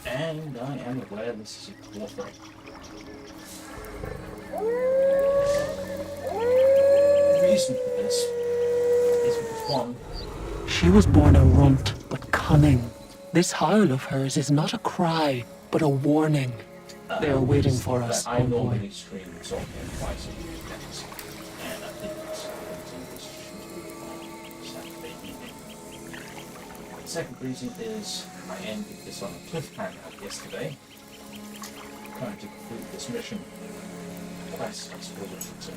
And I am aware this is a Warframe. The reason for this is because one, she was born a runt, but cunning. This howl of hers is not a cry, but a warning. They are waiting for us, I oh boy. normally stream Soulframe twice a weekend, and I think it's on Saturday evening. The second reason is I ended this on a cliffhanger yesterday, trying to complete this mission. Quest, I suppose I should say.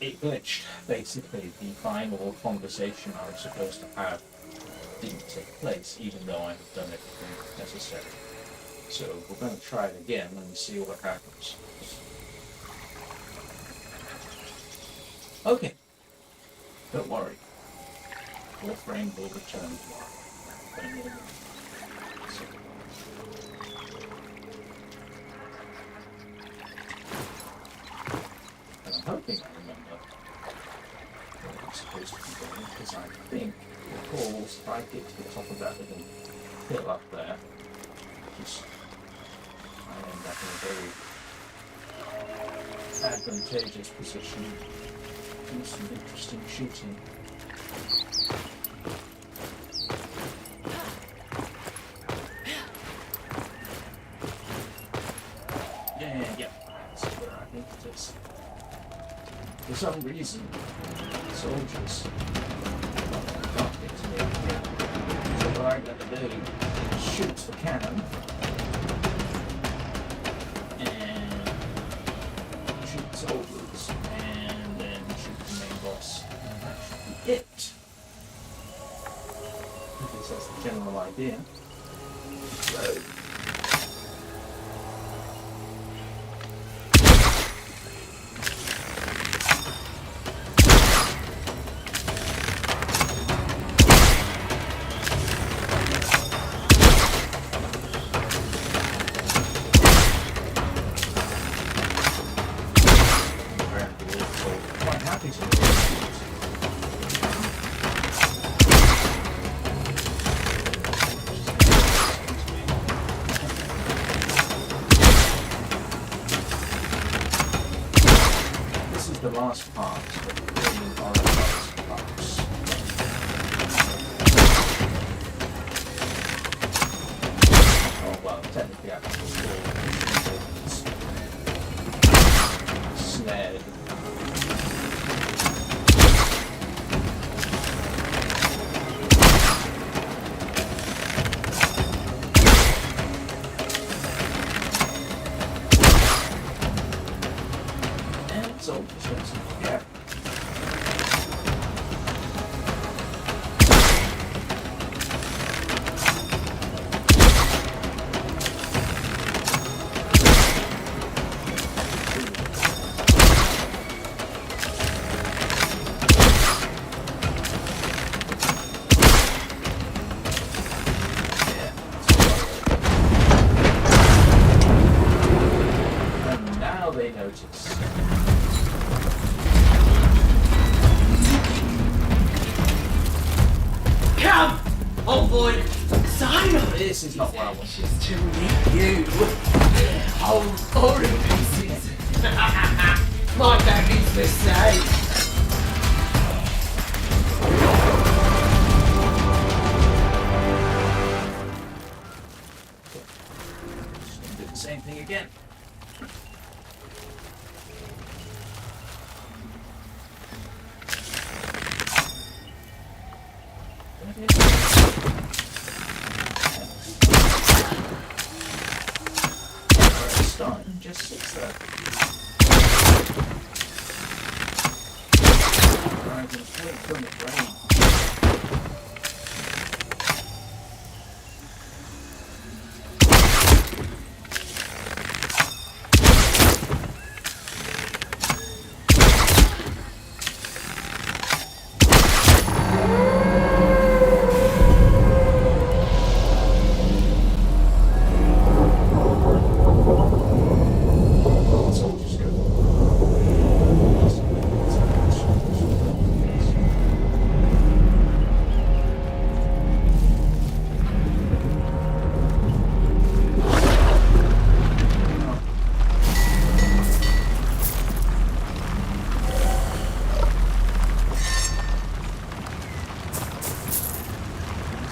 It glitched. Basically, the final conversation I was supposed to have didn't take place, even though I have done everything necessary. So we're going to try it again and see what happens. Okay. Don't worry. Warframe will return tomorrow. So. And I'm hoping I remember where I'm supposed to be going, because I think the calls, if I get to the top of that little hill up there, just I end up in a very advantageous position to do some interesting shooting. For some reason, soldiers can't get to me up here. So what I'm going to do is shoot the cannon and shoot the soldiers and then shoot the main boss. And that should be it. At least that's the general idea. So, quite happy to This is the last part of the green orange box. Oh well, technically I can just snared. So, yeah. And now they notice. Come! Oh boy! Sign of it! This is not what I want. Just to meet you! Whole story pieces! My daddy's mistake! Just gonna do the same thing again. Starting just sits there. Right, and wait for the rain.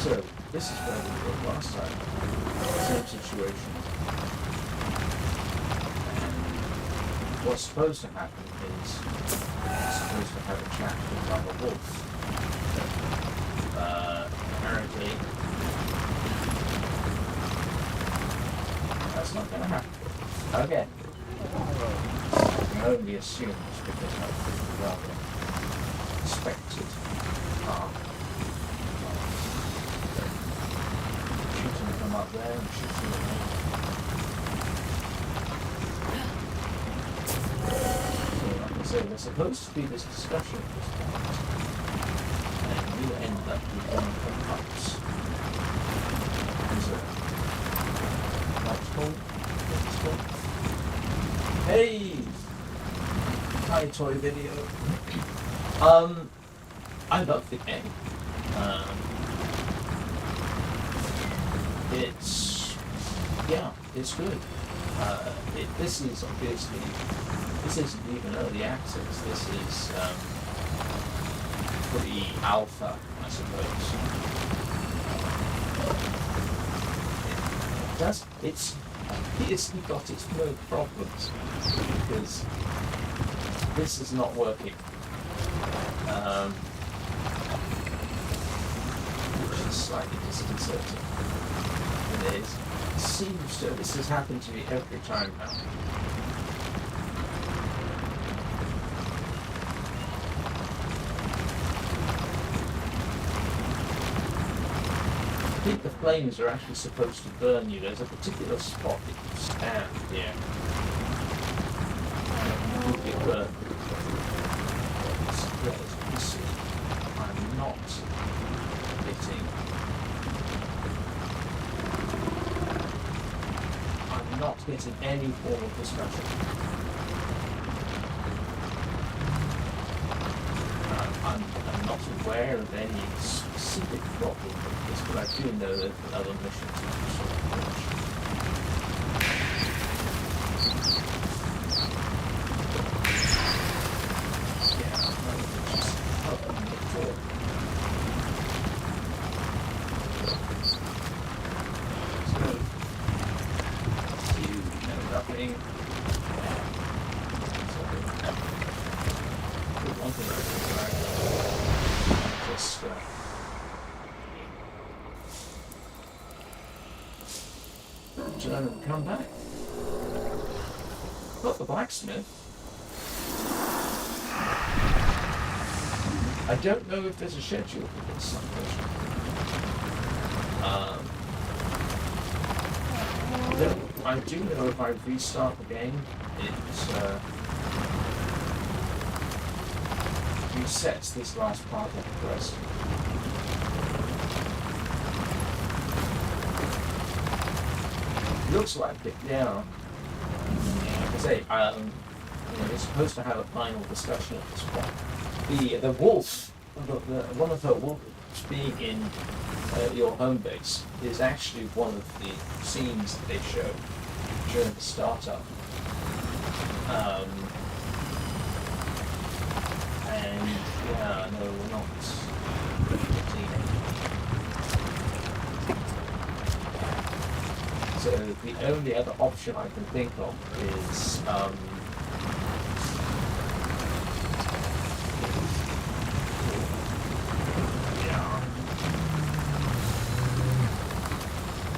So, this is where we were last time. Same situation. And what's supposed to happen is you're supposed to have a chat with Mother Wolf. Apparently, that's not going to happen. Okay. I can only assume it's because I've rather expected shooting them up there and shooting them there. So, like I say, there's supposed to be this discussion at this point, and you end up with one of the cups. What's called? Hey! Hi, toy video. I love the game. It's good. This is obviously, this isn't even early access. This is pretty alpha, I suppose. It's obviously got its no problems, because this is not working. Which is slightly disconcerting. It seems to, this has happened to me every time now. I think the flames are actually supposed to burn you. There's a particular spot that you stand here. You will get burned. As you can see, I'm not getting. I'm not getting any form of discussion. I'm not aware of any specific problem with this, but I do know that other missions have sort of approach. Yeah, none of which is helping me at all. So, you know nothing. So, one thing I can try. Just turn and come back. But the blacksmith. I don't know if there's a schedule for this someplace. I do know if I restart the game, it resets this last part of the quest. Looks like it, yeah. Like I say, we're supposed to have a final discussion at this point. The wolf, one of the wolves being in your home base is actually one of the scenes that they show during the startup. And yeah, no, we're not getting. So the only other option I can think of is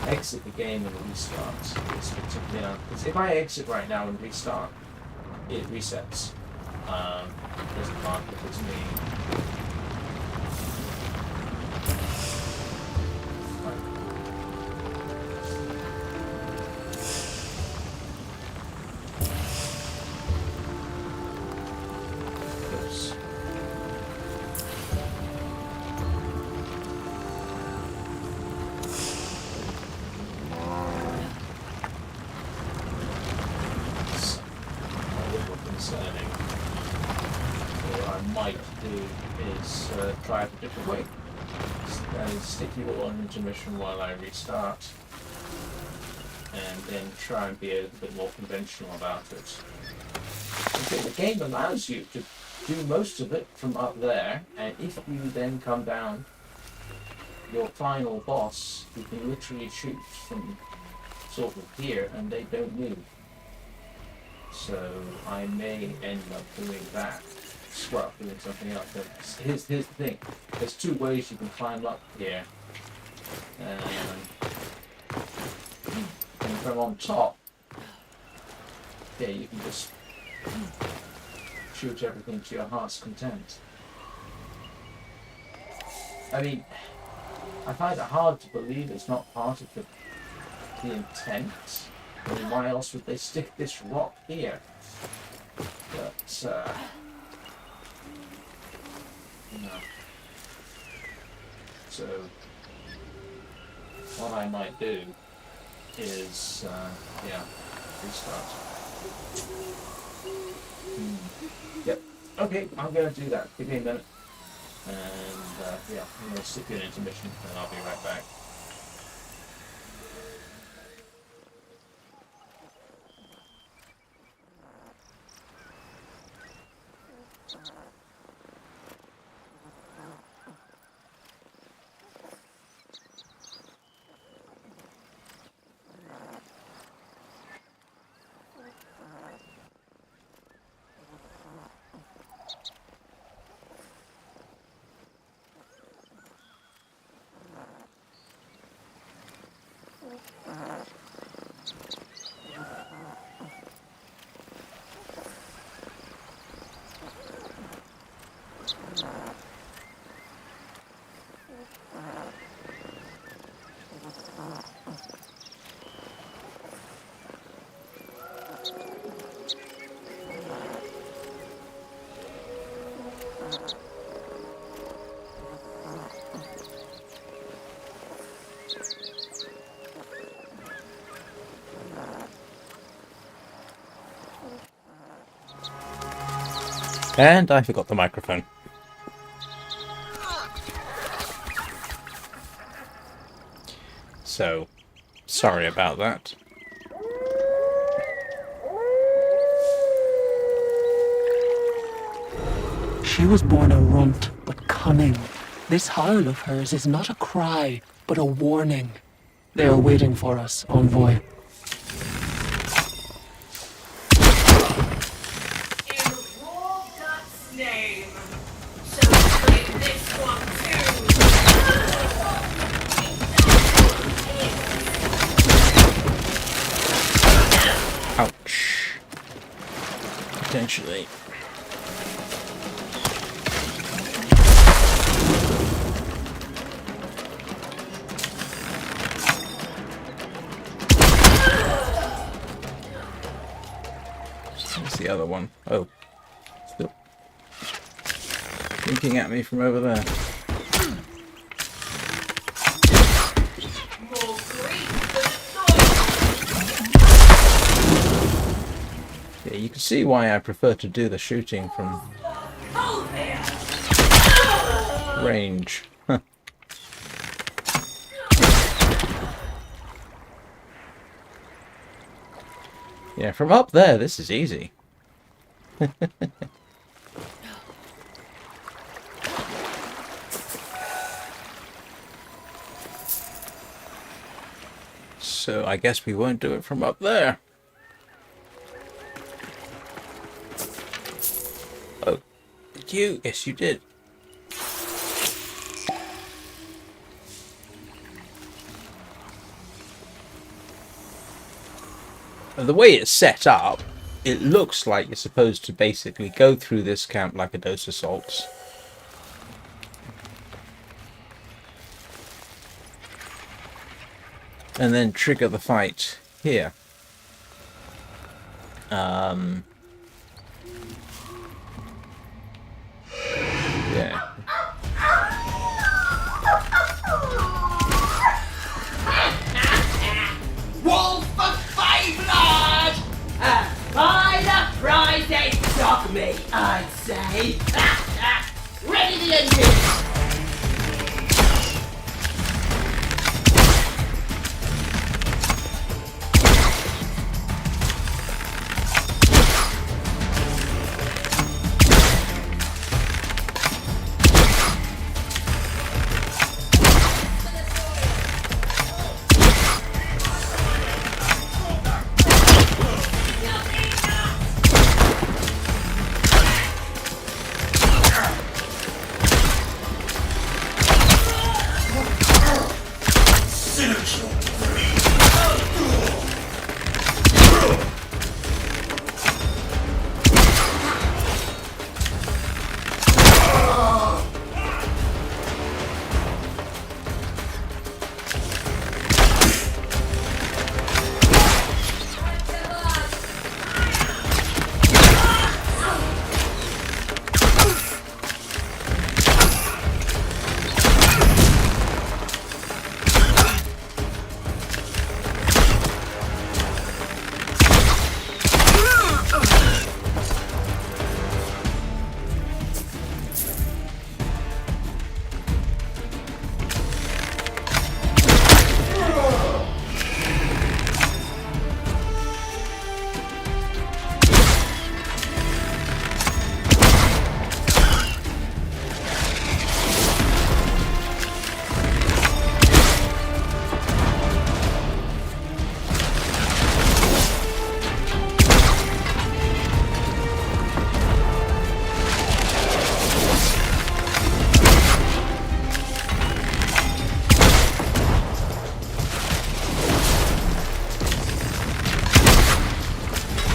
exit the game and restart. Because if I exit right now and restart, it resets. It doesn't mark if it's me. Oops. Concerning. What I might do is try it a different way. Stick you all on intermission while I restart, and then try and be a little bit more conventional about it. Okay, the game allows you to do most of it from up there, and if you then come down, your final boss, you can literally shoot from sort of here, and they don't move. So I may end up doing that. Well, doing something else. But here's the thing. There's two ways you can climb up here. And from on top, yeah, you can just shoot everything to your heart's content. I mean, I find it hard to believe it's not part of the intent. I mean, why else would they stick this rock here? But, no. So, what I might do is, yeah, restart. Yep. Okay, I'm going to do that. Give me a minute. And, yeah, I'm going to stick you in intermission, and I'll be right back. And I forgot the microphone. So, sorry about that. She was born a runt, but cunning. This howl of hers is not a cry, but a warning. They are waiting for us, envoy. In Warframe's name, celebrate this one too. Ouch. Potentially. Where's the other one? Oh. Still winking at me from over there. More grief than thought. Yeah, you can see why I prefer to do the shooting from Hold there. range. Yeah, from up there, this is easy. So I guess we won't do it from up there. Oh, did you? Yes, you did. And the way it's set up, it looks like you're supposed to basically go through this camp like a dose of salts. And then trigger the fight here. Yeah. Wolf of Fabelard! By the prize they dog me, I'd say. Ready the engine!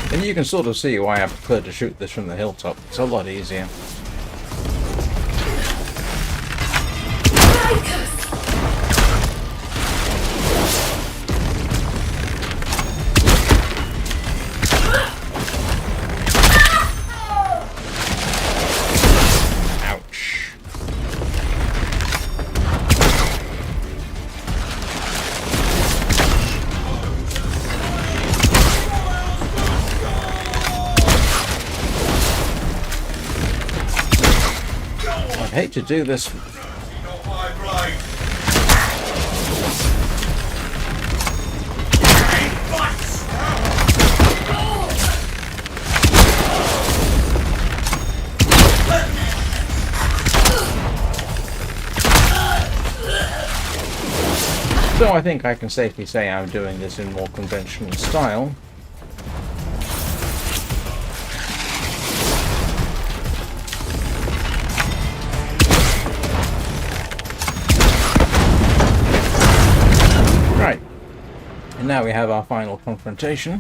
And you can sort of see why I prefer to shoot this from the hilltop. It's a lot easier. Ouch. hate to do this. Not my blade. So I think I can safely say I'm doing this in more conventional style. Right. And now we have our final confrontation.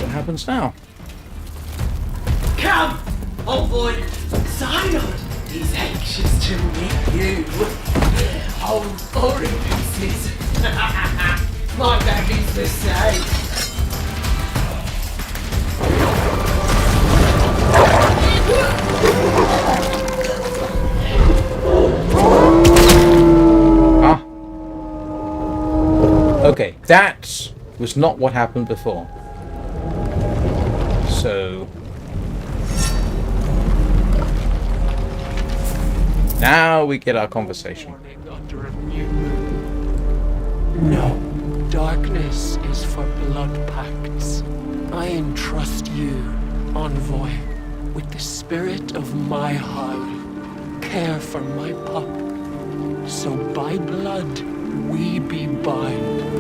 What happens now? Come! Envoy Synod is anxious to meet you. Whole story pieces. My baby's mistake. Ah. Okay, that was not what happened before. So now we get our conversation. Under a new moon. No, darkness is for blood pacts. I entrust you, envoy, with the spirit of my howl. Care for my pup. So by blood we be bound.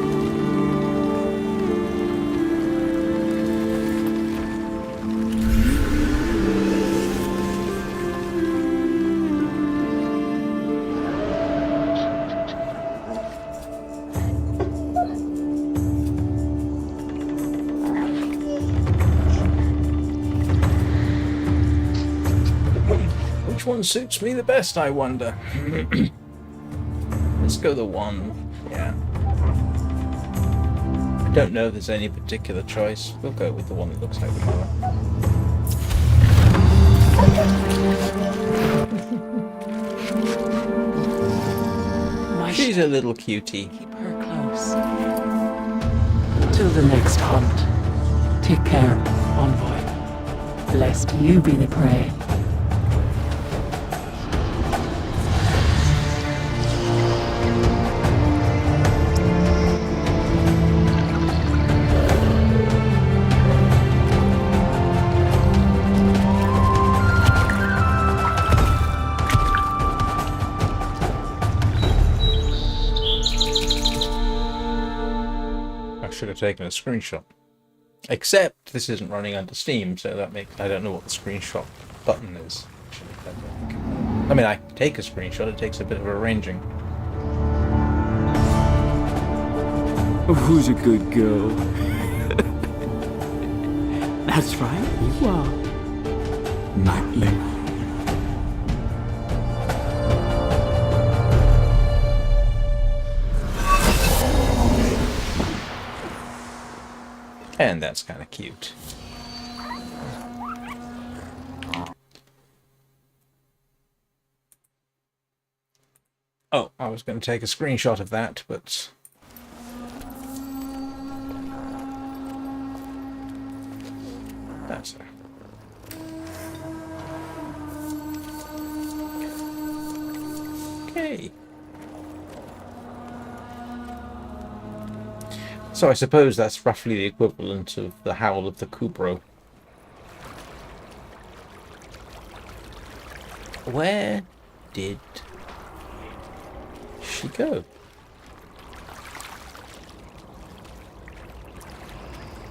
Which one suits me the best, I wonder? Let's go the one. Yeah. I don't know if there's any particular choice. We'll go with the one that looks like the mother. She's a little cutie. Keep her close. Till the next hunt. Take care, envoy. Lest you be the prey. I should have taken a screenshot. Except this isn't running under Steam, so that makes I don't know what the screenshot button is. I mean, I can take a screenshot. It takes a bit of arranging. Who's a good girl? That's right, you are. Not you. And that's kind of cute. Oh, I was going to take a screenshot of that, but that's her. Okay. So I suppose that's roughly the equivalent of the howl of the Kubro. Where did she go?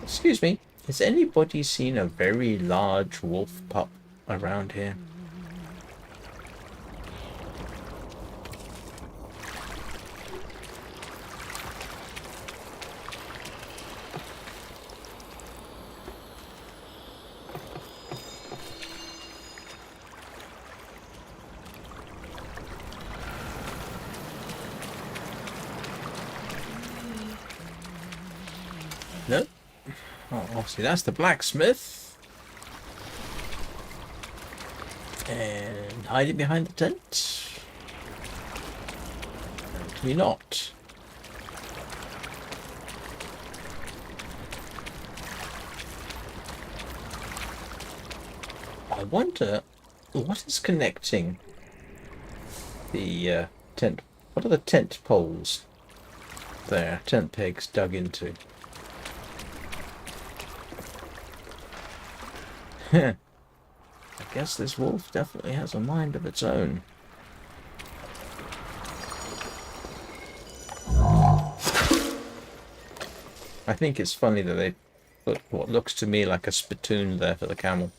Excuse me, has anybody seen a very large wolf pup around here? No? Oh, see, that's the blacksmith. And hiding behind the tent? Apparently not. I wonder what is connecting the tent. What are the tent poles there? Tent pegs dug into. I guess this wolf definitely has a mind of its own. I think it's funny that they put what looks to me like a spittoon there for the camel.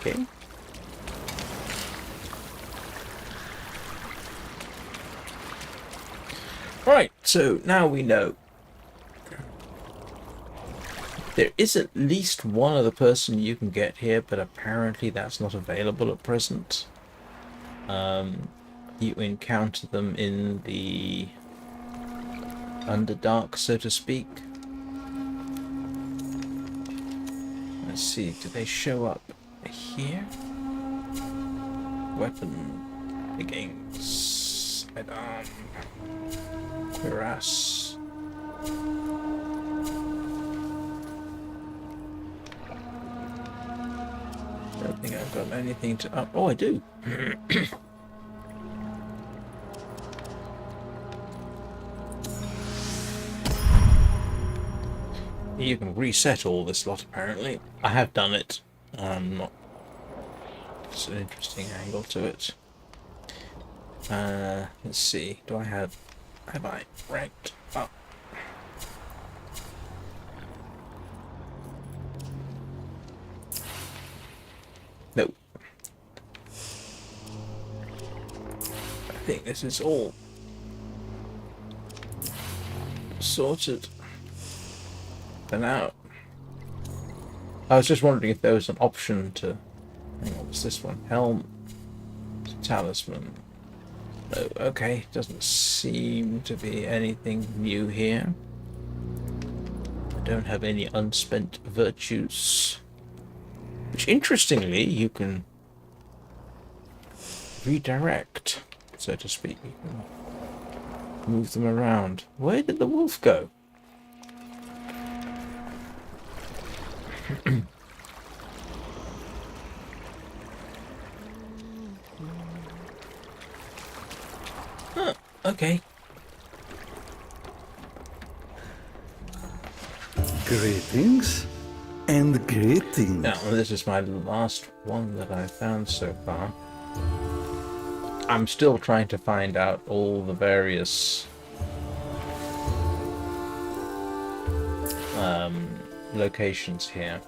Okay. Right, so now we know. There is at least one other person you can get here, but apparently that's not available at present. You encounter them in the Underdark, so to speak. Let's see, do they show up here? Weapon, leggings, sidearm, cuirass. Don't think I've got anything to up. Oh, I do. You can reset all this lot, apparently. I have done it. Not. It's an interesting angle to it. Let's see. Do I have I ranked up? No. I think this is all sorted for now. I was just wondering if there was an option to... Hang on, what's this one? Helm, talisman. No, okay, doesn't seem to be anything new here. I don't have any unspent virtues. Which, interestingly, you can redirect, so to speak. You can move them around. Where did the wolf go? Huh, okay. Greetings and greetings. Now, this is my last one that I've found so far. I'm still trying to find out all the various locations here.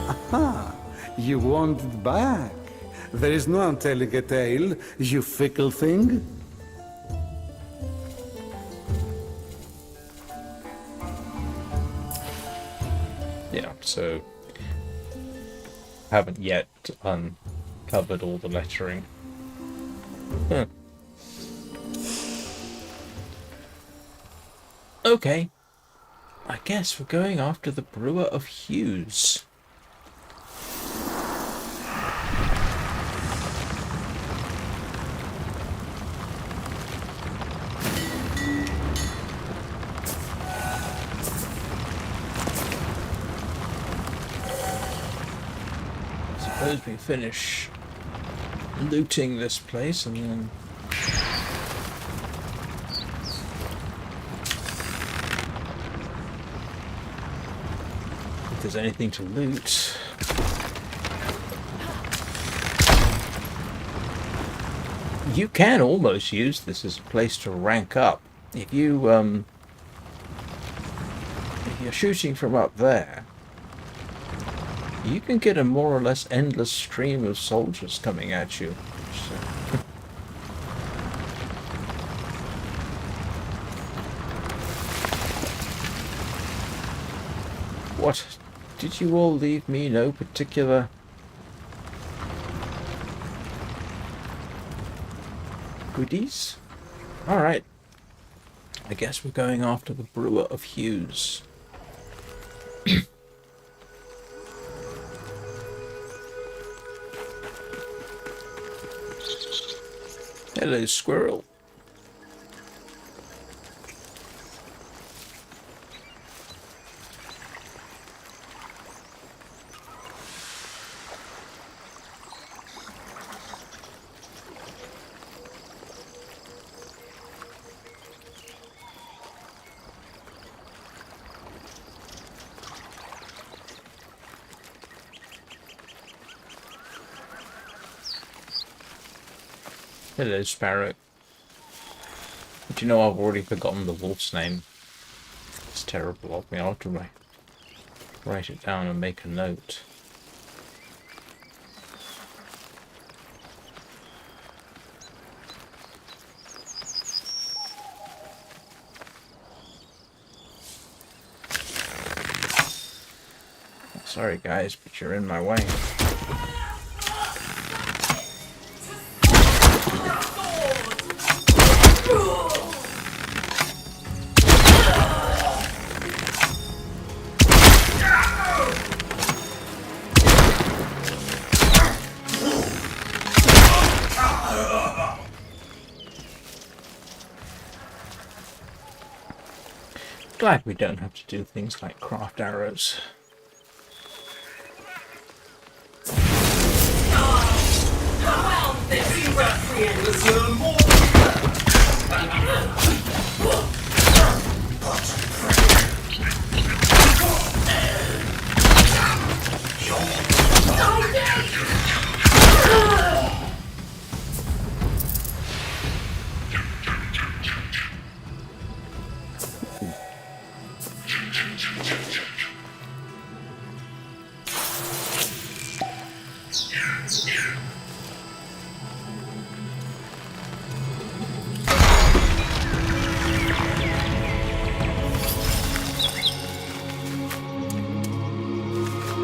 Aha, you want it back. There is no one telling a tale, you fickle thing. Yeah, so haven't yet uncovered all the lettering. Huh. Okay, I guess we're going after the Brewer of Hues. Suppose we finish looting this place and then if there's anything to loot. You can almost use this as a place to rank up. If you're shooting from up there, you can get a more or less endless stream of soldiers coming at you. So. What? Did you all leave me no particular... goodies? Alright. I guess we're going after the Brewer of Hues. Hello, squirrel. Hello, Sparrow. But you know, I've already forgotten the wolf's name. It's terrible of me. I'll have to write it down and make a note. Sorry guys, but you're in my way. Glad we don't have to do things like craft arrows.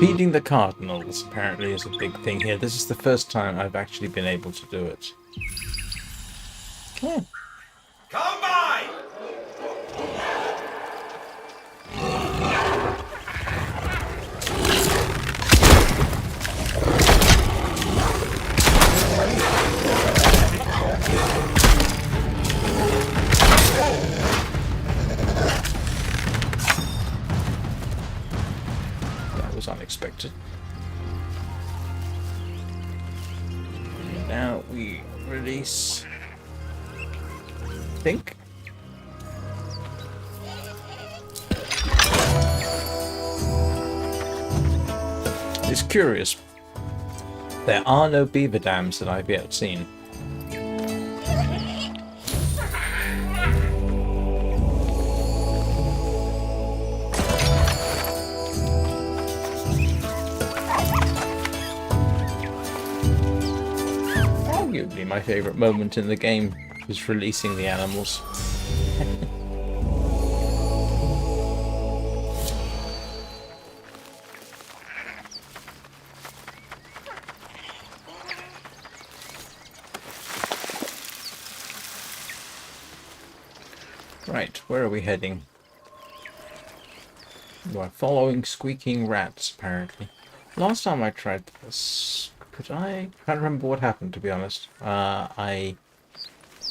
Feeding the cardinals apparently is a big thing here. This is the first time I've actually been able to do it. Oh. Come by! Unexpected. Now we release. I think. It's curious. There are no beaver dams that I've yet seen. My favourite moment in the game was releasing the animals. Right, where are we heading? We're following squeaking rats, apparently. Last time I tried this, I can't remember what happened, to be honest. I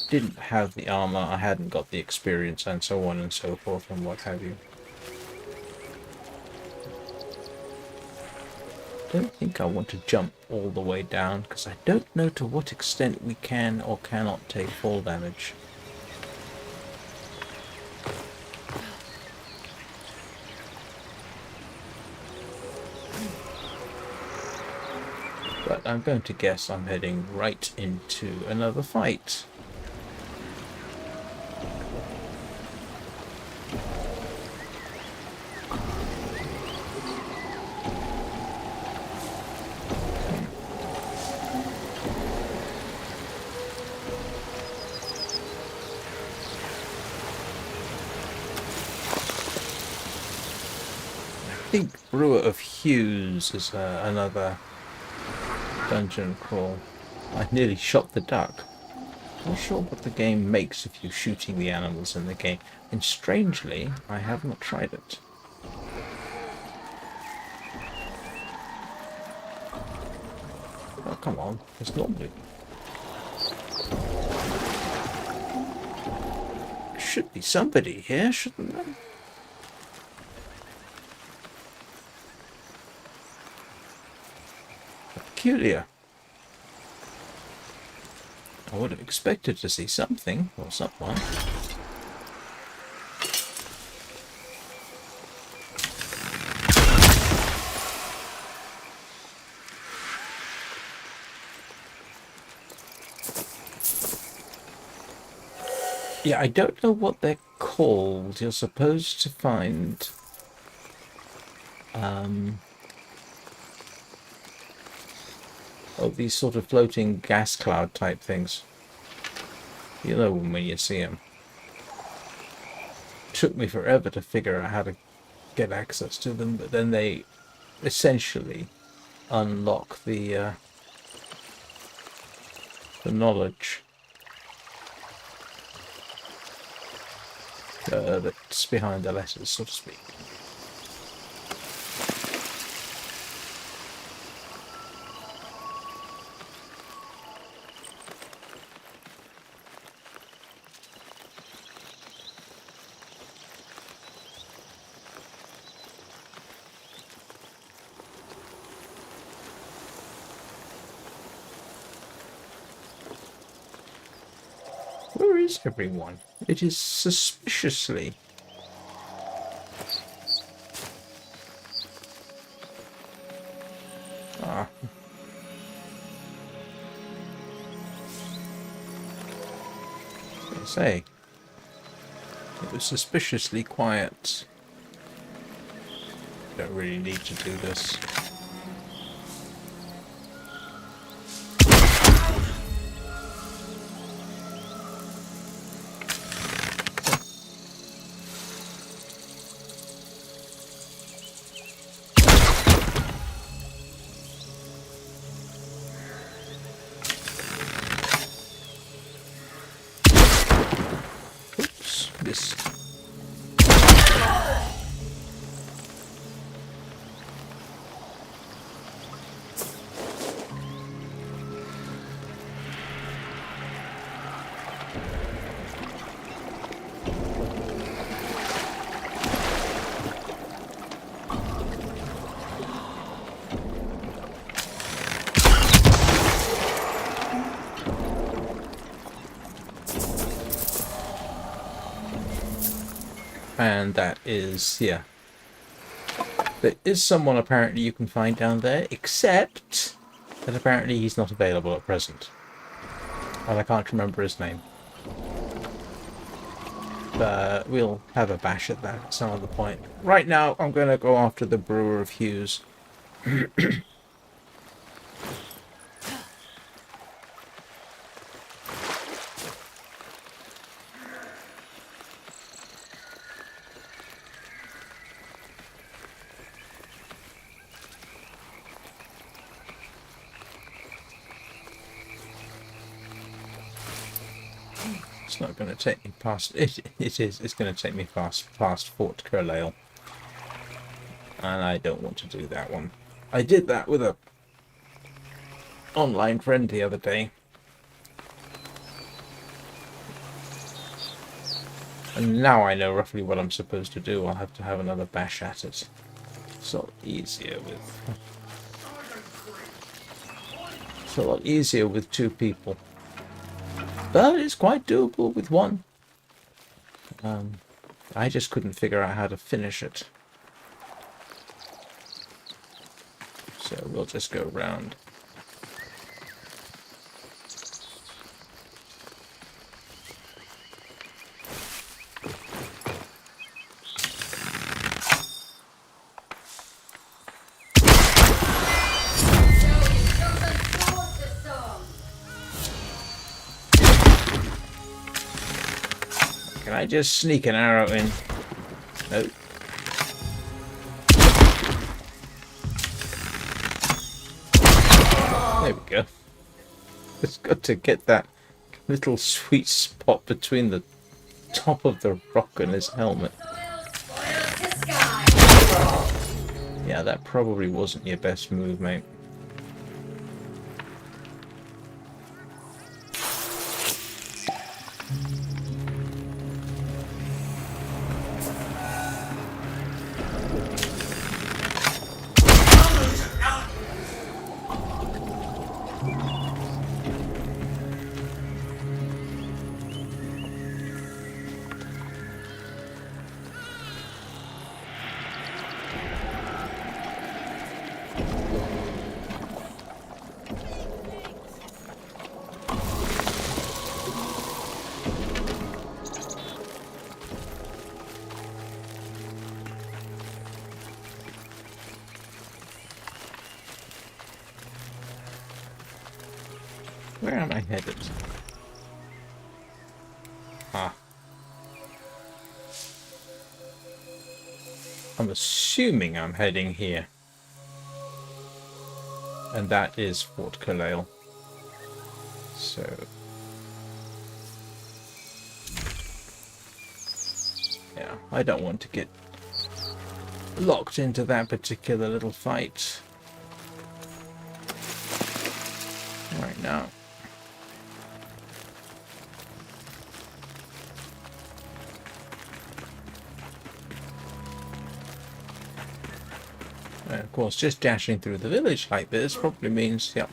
didn't have the armor, I hadn't got the experience, and so on and so forth, and what have you. Don't think I want to jump all the way down, because I don't know to what extent we can or cannot take fall damage. But I'm going to guess I'm heading right into another fight. I think Brewer of Hues is another dungeon crawl. I nearly shot the duck. Not sure what the game makes of you shooting the animals in the game, and strangely, I have not tried it. Oh, come on, it's normally. should be somebody here, shouldn't there? Peculiar. I would have expected to see something or someone. Yeah, I don't know what they're called. You're supposed to find these sort of floating gas cloud type things. You know them when you see them. Took me forever to figure out how to get access to them, but then they essentially unlock the knowledge that's behind the letters, so to speak. Where is everyone? It is suspiciously... Ah. I say, it was suspiciously quiet. Don't really need to do this. This. And that is, yeah. There is someone apparently you can find down there, except that apparently he's not available at present. And I can't remember his name. But we'll have a bash at that at some other point. Right now, I'm going to go after the Brewer of Hues. It's not going to take me past... It's going to take me past Fort Curlail. And I don't want to do that one. I did that with a online friend the other day. And now I know roughly what I'm supposed to do. I'll have to have another bash at it. It's a lot easier with... It's a lot easier with two people. But it's quite doable with one. I just couldn't figure out how to finish it. So we'll just go round. Can I just sneak an arrow in? Nope. There we go. It's got to get that little sweet spot between the top of the rock and his helmet. Yeah, that probably wasn't your best move, mate. Where am I headed? Ah. I'm assuming I'm heading here. And that is Fort Kalale. So... yeah, I don't want to get locked into that particular little fight right now. And of course, just dashing through the village like this probably means, yep,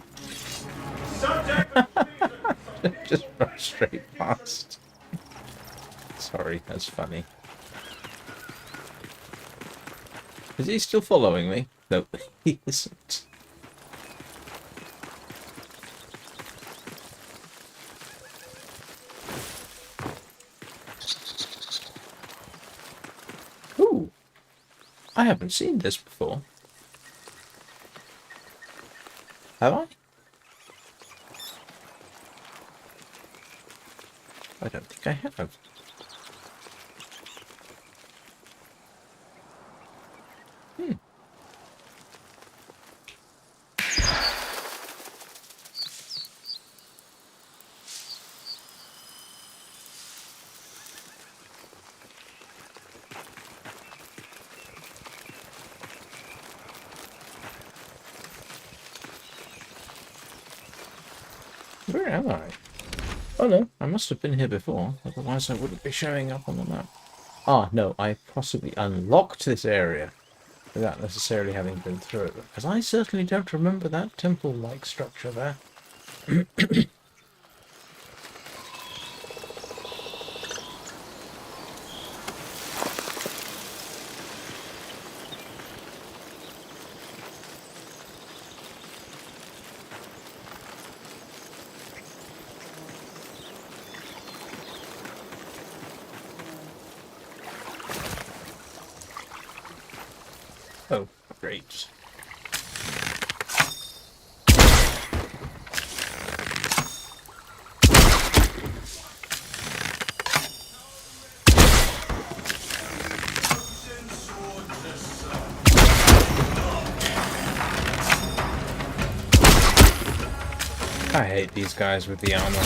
just run straight past. Sorry, that's funny. Is he still following me? No, he isn't. Ooh, I haven't seen this before. Have I? I don't think I have. Where am I? Oh no, I must have been here before, otherwise I wouldn't be showing up on the map. Ah, no, I possibly unlocked this area without necessarily having been through it, because I certainly don't remember that temple-like structure there. Oh, great. I hate these guys with the armor.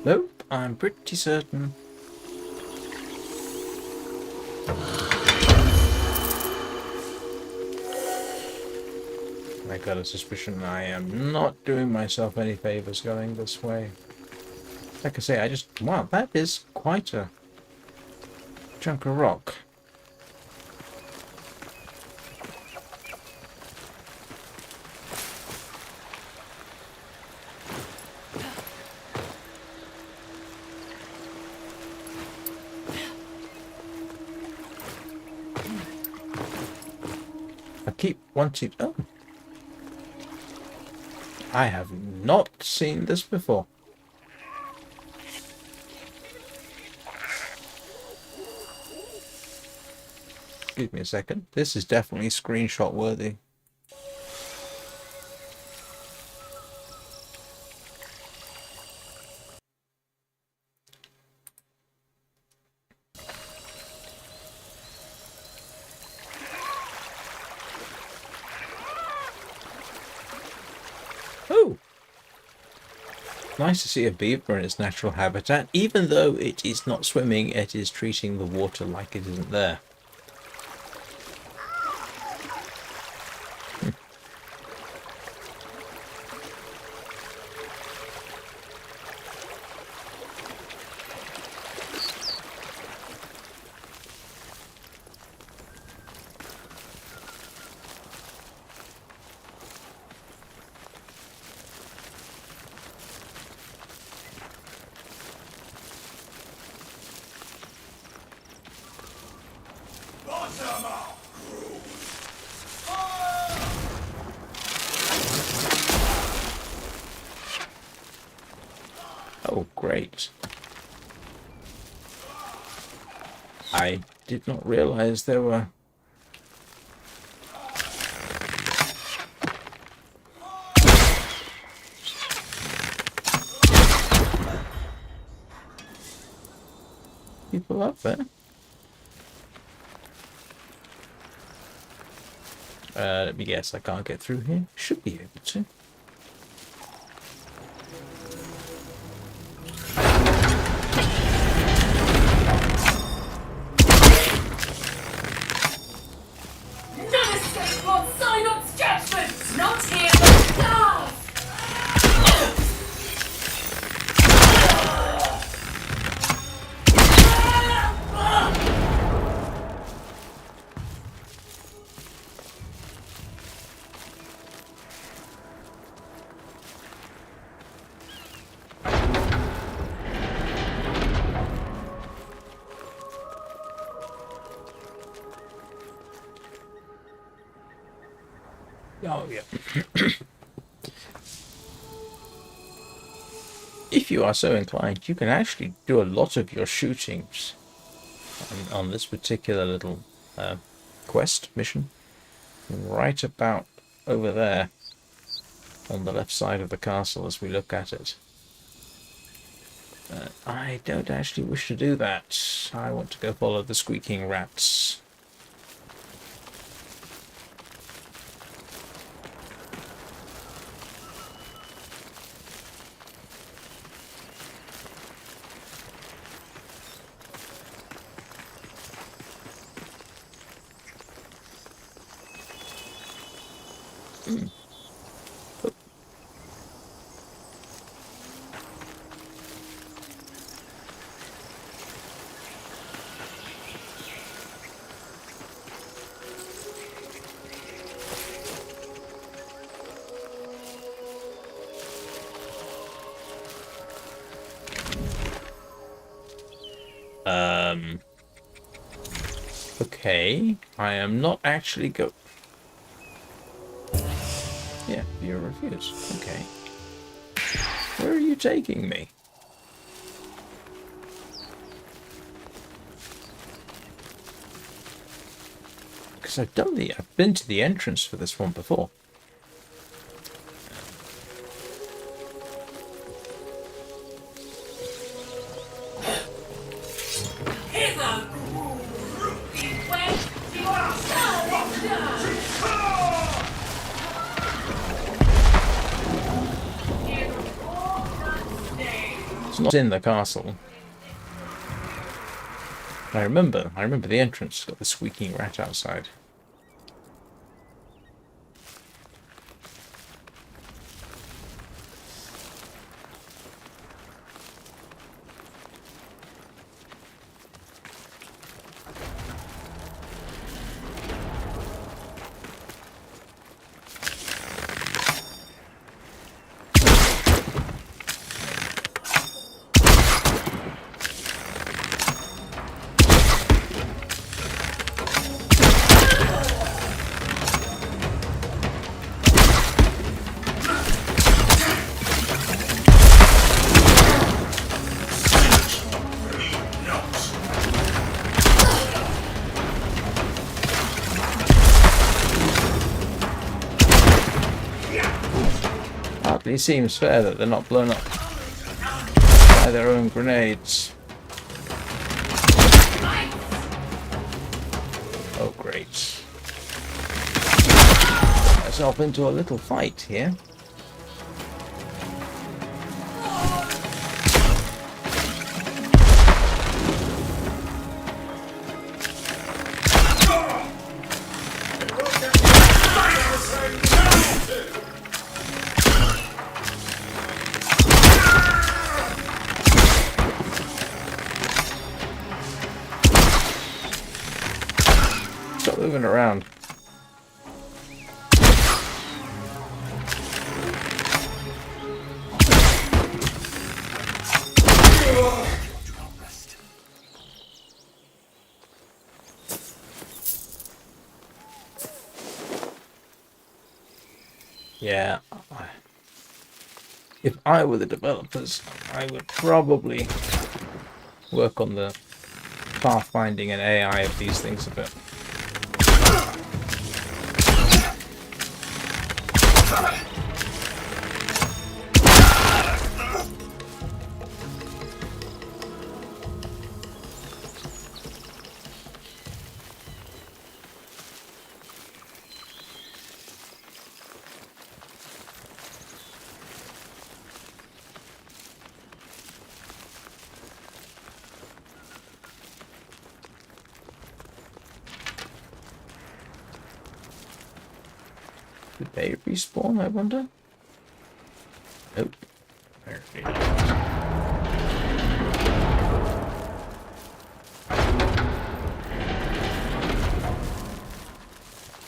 Nope, I'm pretty certain. I got a suspicion I am not doing myself any favors going this way. Like I say, wow, that is quite a chunk of rock. I keep wanting... oh. I have not seen this before. Excuse me a second. This is definitely screenshot worthy. Oh! Nice to see a beaver in its natural habitat. Even though it is not swimming, it is treating the water like it isn't there. Oh, great. I did not realize there were... people up there. Let me guess, I can't get through here. Should be able to. None escape on Synod's judgment! Not here, but now! Oh, yeah. If you are so inclined, you can actually do a lot of your shootings on this particular little quest mission right about over there on the left side of the castle as we look at it. I don't actually wish to do that. I want to go follow the squeaking rats. Okay, I am not actually Yeah, you refuse. Okay. Where are you taking me? Because I've been to the entrance for this one before. It's not in the castle. I remember the entrance. It's got the squeaking rat outside. Hardly seems fair that they're not blown up by their own grenades. Oh great. Got myself into a little fight here. Stop moving around. Yeah. if I were the developers, I would probably work on the pathfinding and AI of these things a bit. Did they respawn, I wonder? Nope. Apparently not.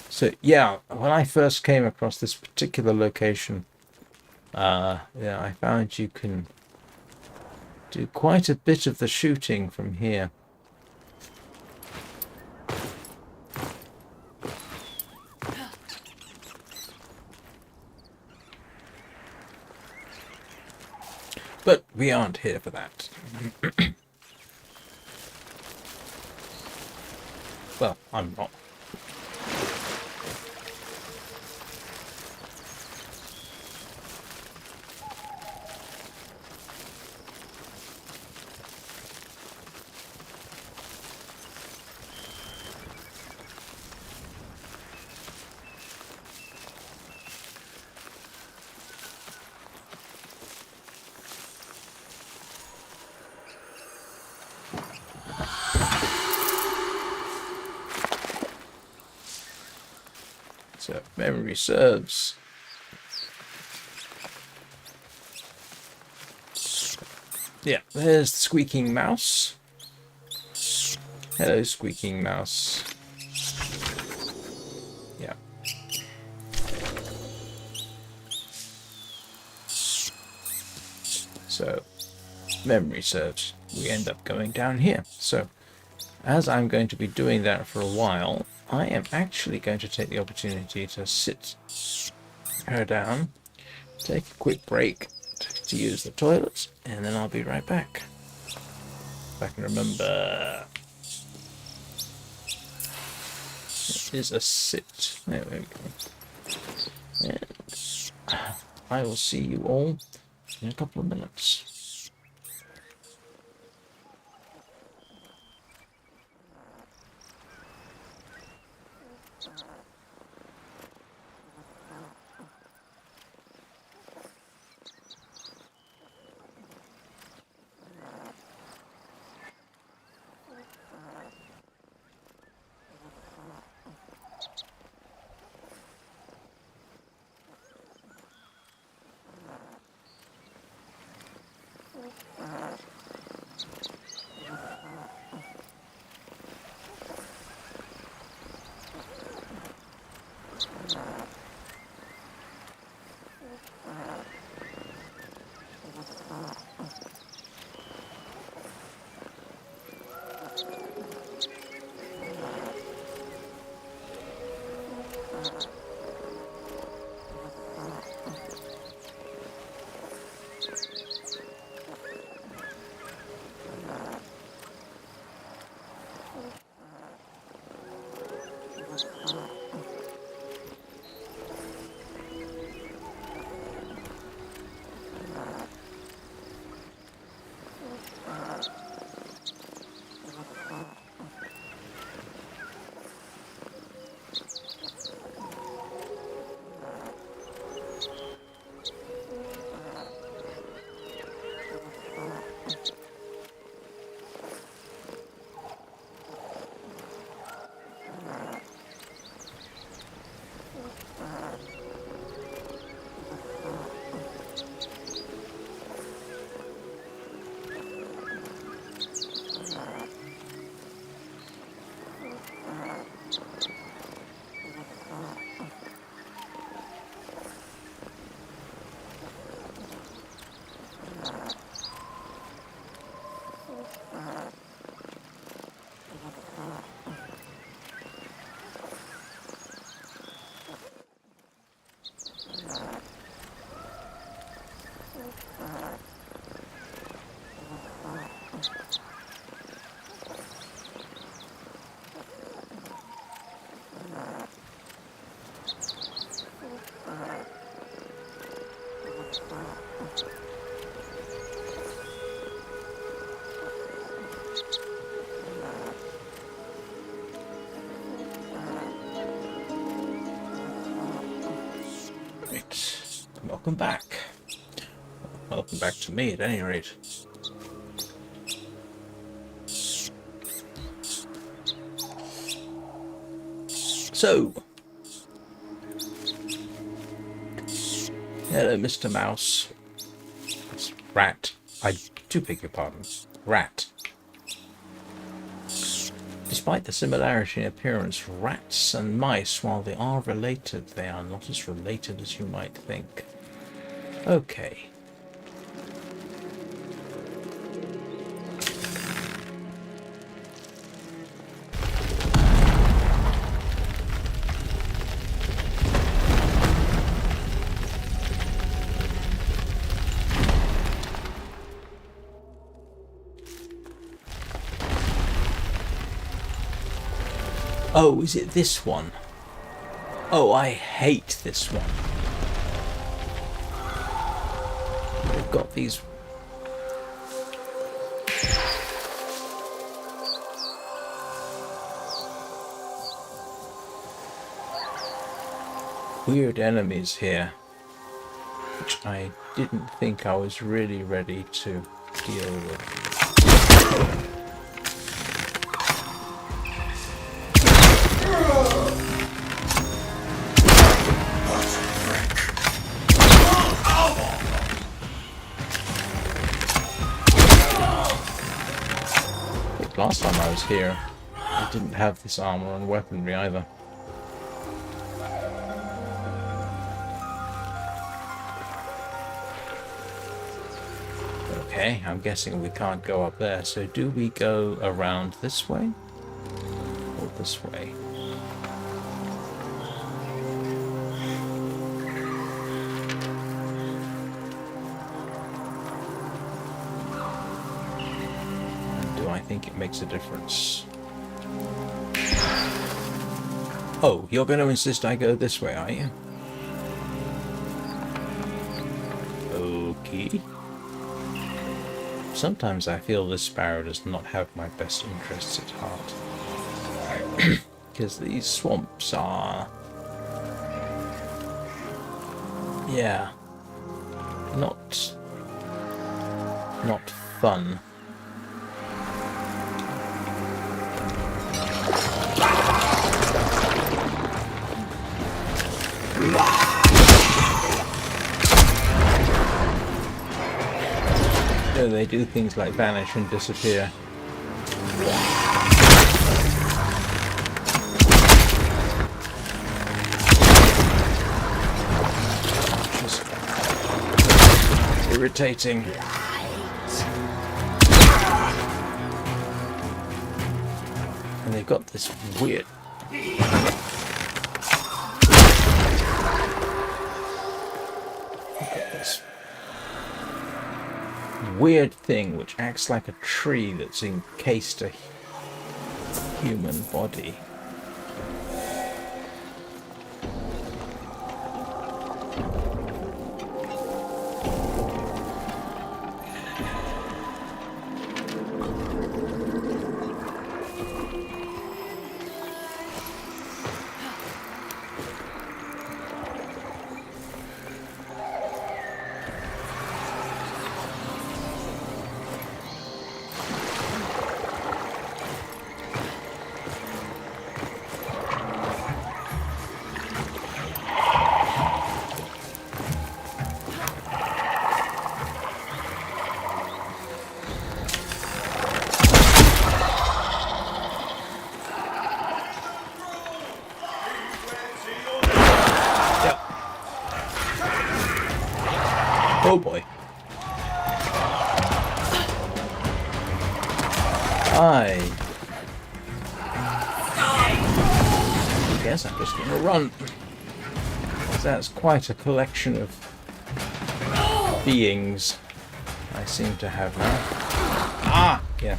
So yeah, when I first came across this particular location, yeah, I found you can do quite a bit of the shooting from here. But we aren't here for that. Well, I'm not. So, if memory serves. Yeah, there's the squeaking mouse. Hello, squeaking mouse. Yeah. So, memory serves. We end up going down here. So, as I'm going to be doing that for a while, I am actually going to take the opportunity to sit her down, take a quick break to use the toilet, and then I'll be right back. If I can remember. It is a sit. There we go. And I will see you all in a couple of minutes. welcome back. Welcome back to me, at any rate. So, hello, Mr. Mouse. It's Rat. I do beg your pardon. Rat. Despite the similarity in appearance, rats and mice, while they are related, they are not as related as you might think. Okay. Oh, is it this one? Oh, I hate this one. They've got these... weird enemies here, which I didn't think I was really ready to deal with. Last time I was here, I didn't have this armor and weaponry either. Okay, I'm guessing we can't go up there, so do we go around this way? Or this way? I think it makes a difference. Oh, you're going to insist I go this way, are you? Okay. Sometimes I feel this sparrow does not have my best interests at heart. Because these swamps are... yeah. Not fun. So they do things like vanish and disappear. Just irritating. And they've got this weird... weird thing which acts like a tree that's encased a human body. Oh boy. I guess I'm just gonna run. That's quite a collection of beings I seem to have now. Ah! Yeah.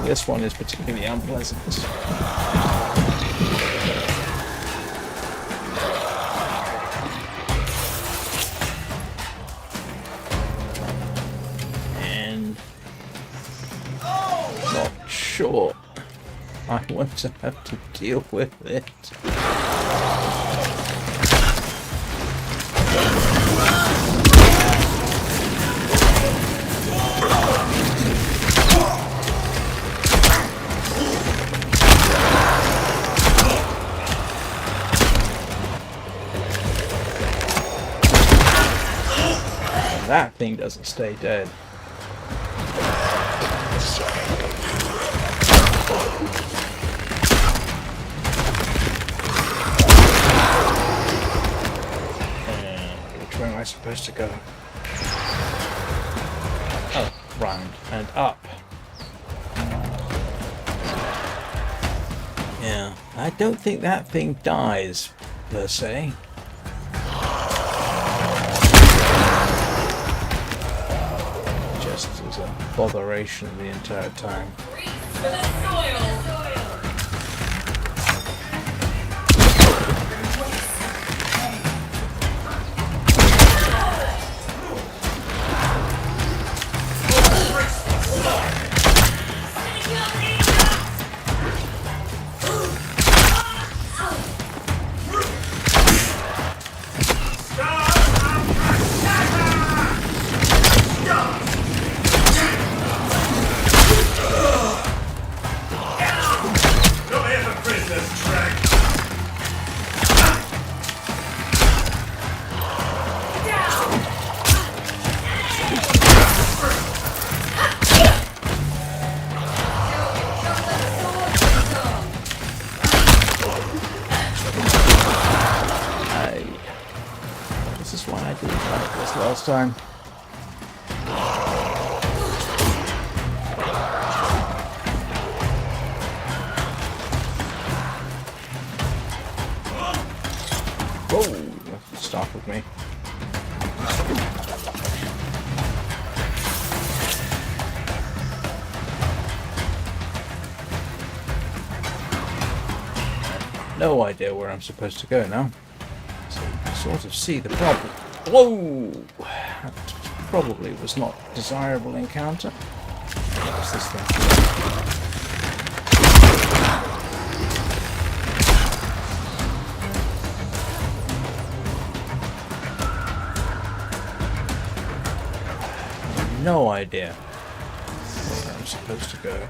This one is particularly unpleasant. Sure, I want to have to deal with it. that thing doesn't stay dead. Which way am I supposed to go? Oh, round and up. Yeah, I don't think that thing dies, per se. Just as a botheration the entire time. Reach for the soil. Last time. Whoa, that startled me. No idea where I'm supposed to go now. So you can sort of see the problem. Whoa! That probably was not a desirable encounter. What's this thing? No idea where I'm supposed to go.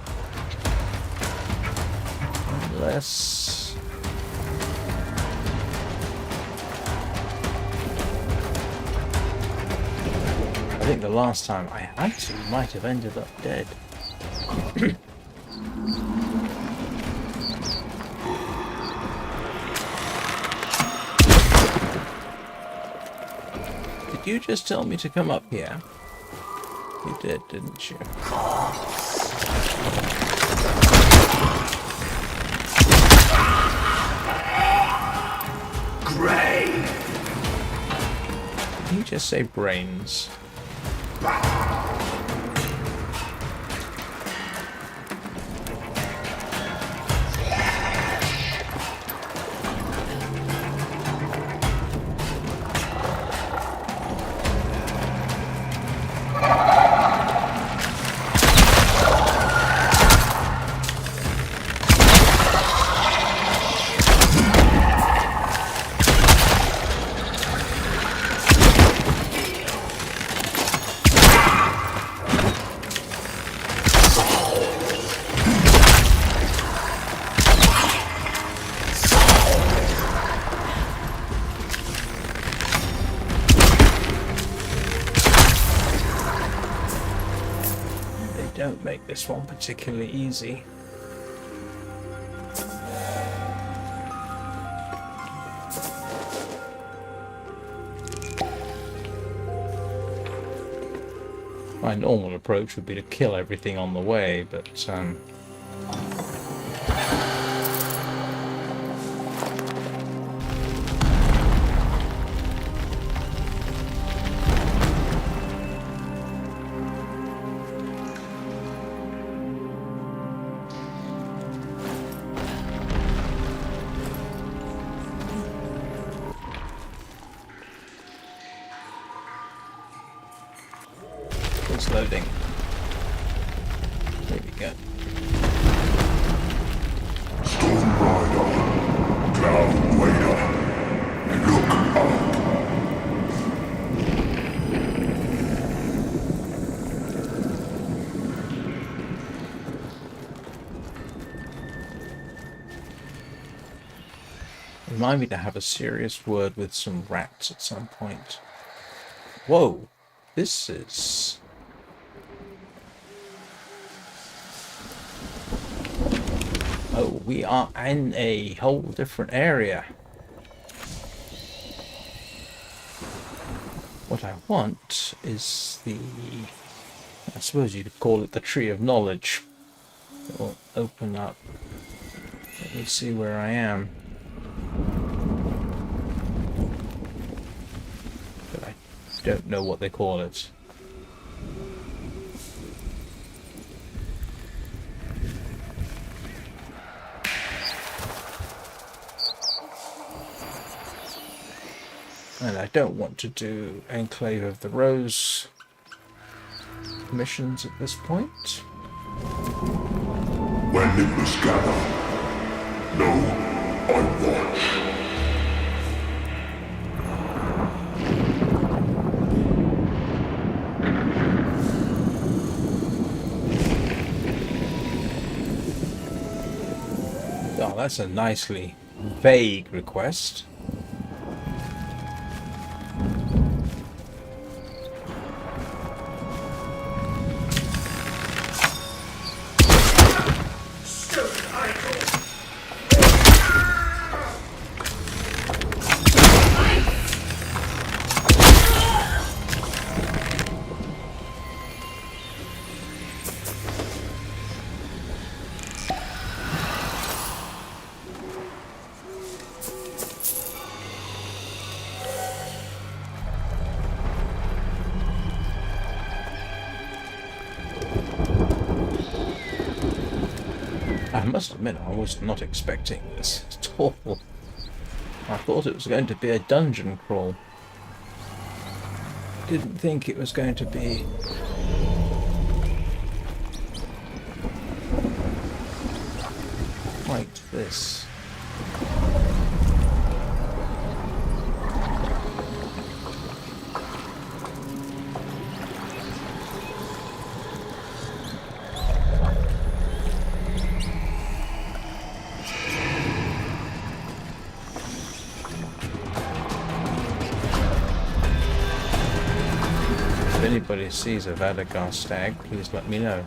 Unless... I think the last time I actually might have ended up dead. Did you just tell me to come up here? You did, didn't you? Grave! Did you just say brains? Don't make this one particularly easy. My normal approach would be to kill everything on the way, but it's loading. There we go. Storm Rider, Cloud Wader, look up. Remind me to have a serious word with some rats at some point. Whoa! this is. Oh, we are in a whole different area. What I want is the... I suppose you'd call it the Tree of Knowledge. It will open up. Let me see where I am. But I don't know what they call it. And I don't want to do Enclave of the Rose missions at this point. When Nimbus gather, know I watch. Oh, that's a nicely vague request. I must admit, I was not expecting this at all. I thought it was going to be a dungeon crawl. Didn't think it was going to be... like this. If anybody sees a Vadagar stag, please let me know.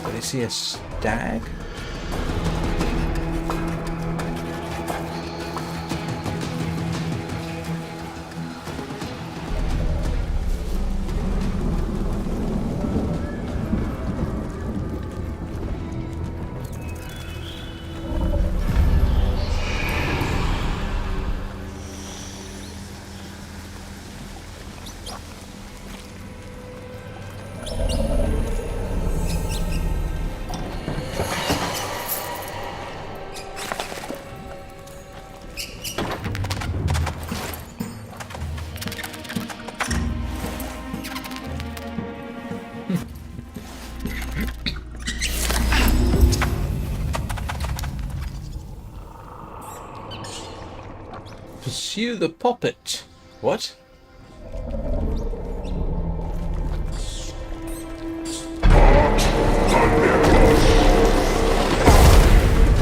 Did I see a stag? Pursue the poppet. What?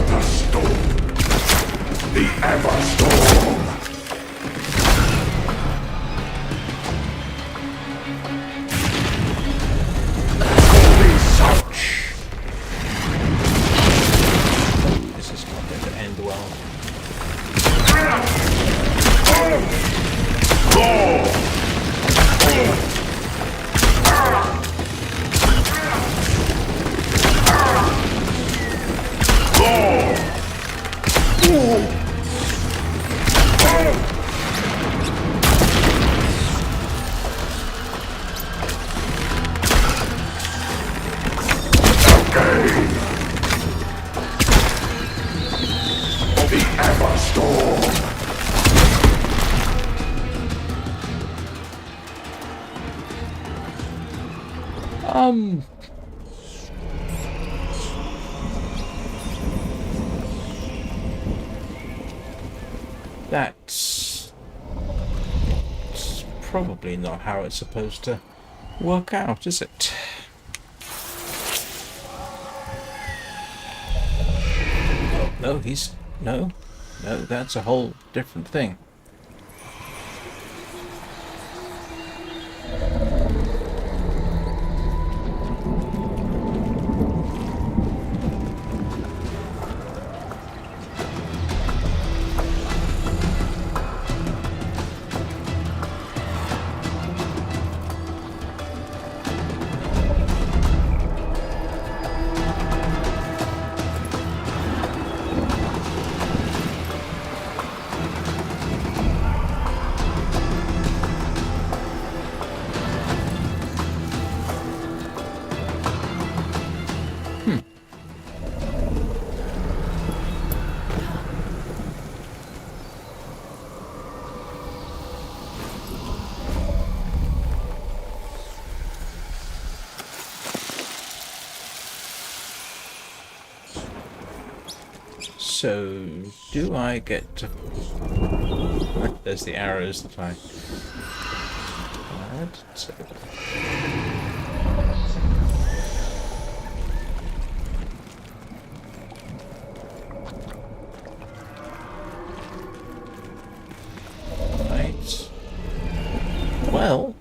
The storm. The Everstorm. Holy such. This is not going to end well. The Everstorm. That's probably not how it's supposed to work out, is it? No, he's... No. No, that's a whole different thing. So, do I get to... There's the arrows that I had. So... Right. Well...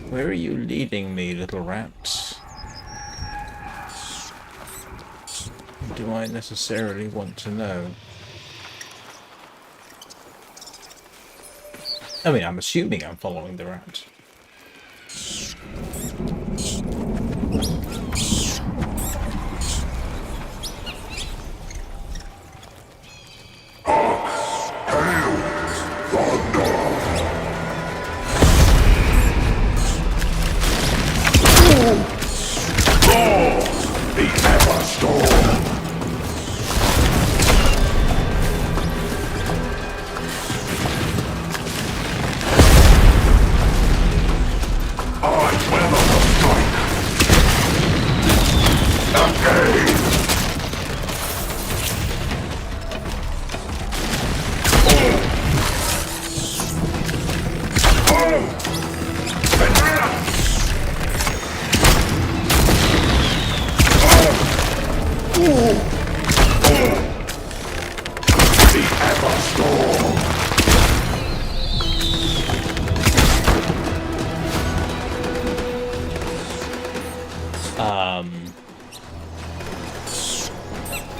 Where are you leading me, little rat? Do I necessarily want to know? I mean, I'm assuming I'm following the rat.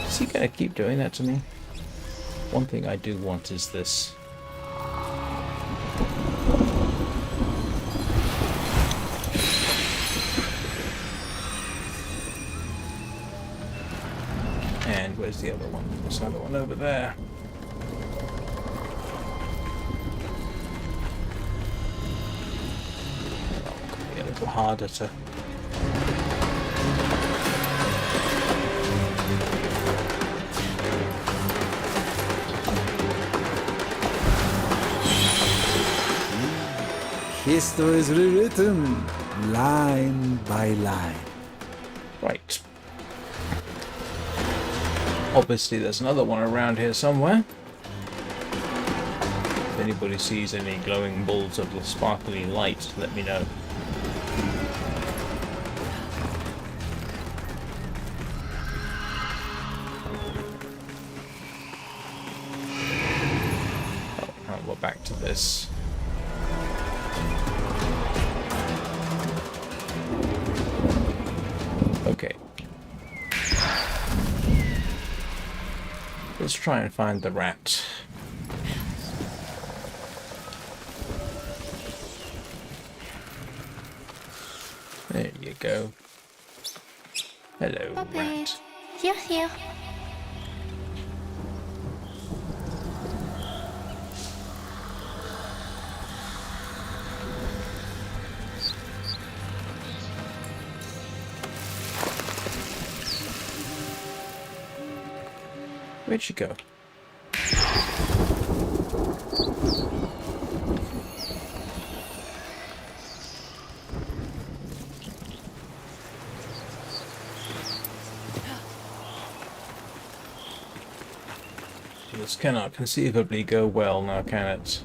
Is he gonna keep doing that to me? One thing I do want is this. And where's the other one? There's another one over there. Oh, could be a little harder to... History is rewritten line by line. Right. Obviously there's another one around here somewhere. If anybody sees any glowing balls of sparkly light, let me know. Oh, now we're back to this. Okay. Let's try and find the rat. There you go. Hello, rat. Here. Where'd she go? this cannot conceivably go well now, can it?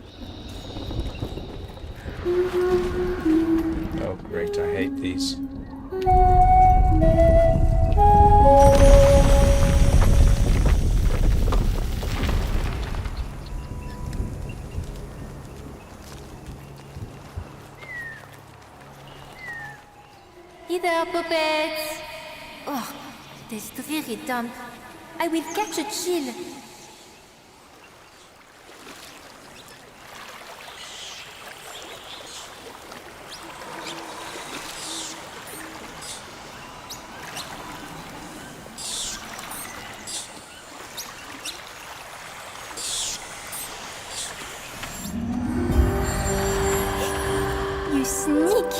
Oh great, I hate these. Hey there, puppets! Oh, this dreary dump. I will catch a chill. You sneak!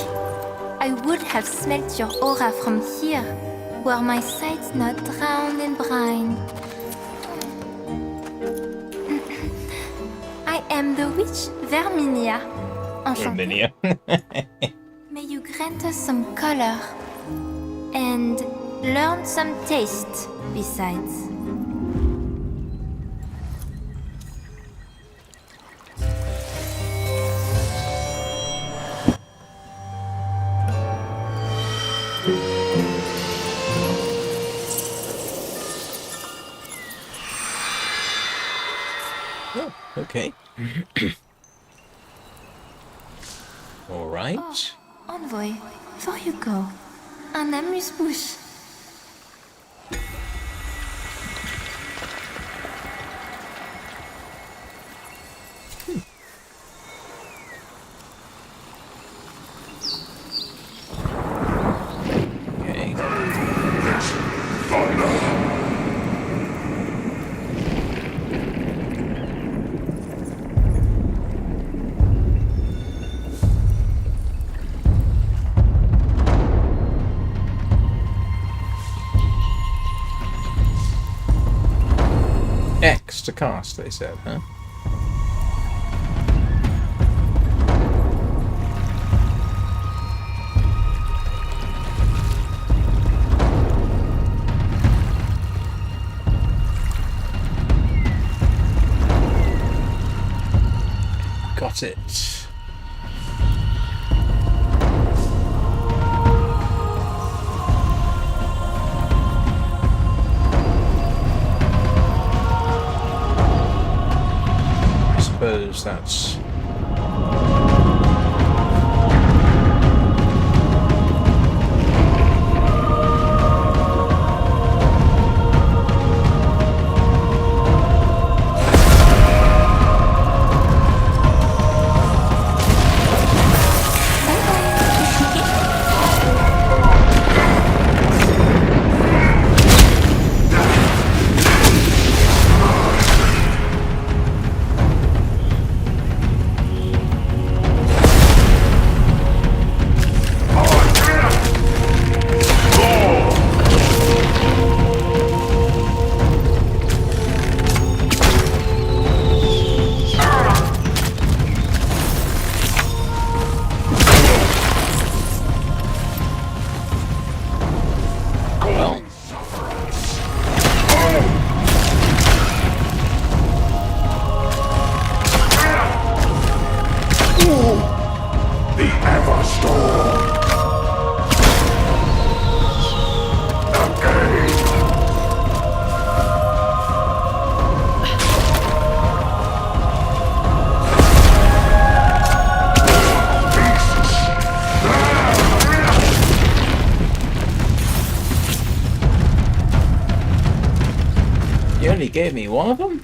I would have smelt your aura from here, were my sight not drowned in brine. I am the witch Verminia. Enchantée. May you grant us some color and learn some taste besides. Oh, okay. All right. Oh, envoy, before you go, un amuse-bouche. Okay. X to cast, they said, huh? Got it. I suppose that's... The Everstorm! Again! You only gave me one of them?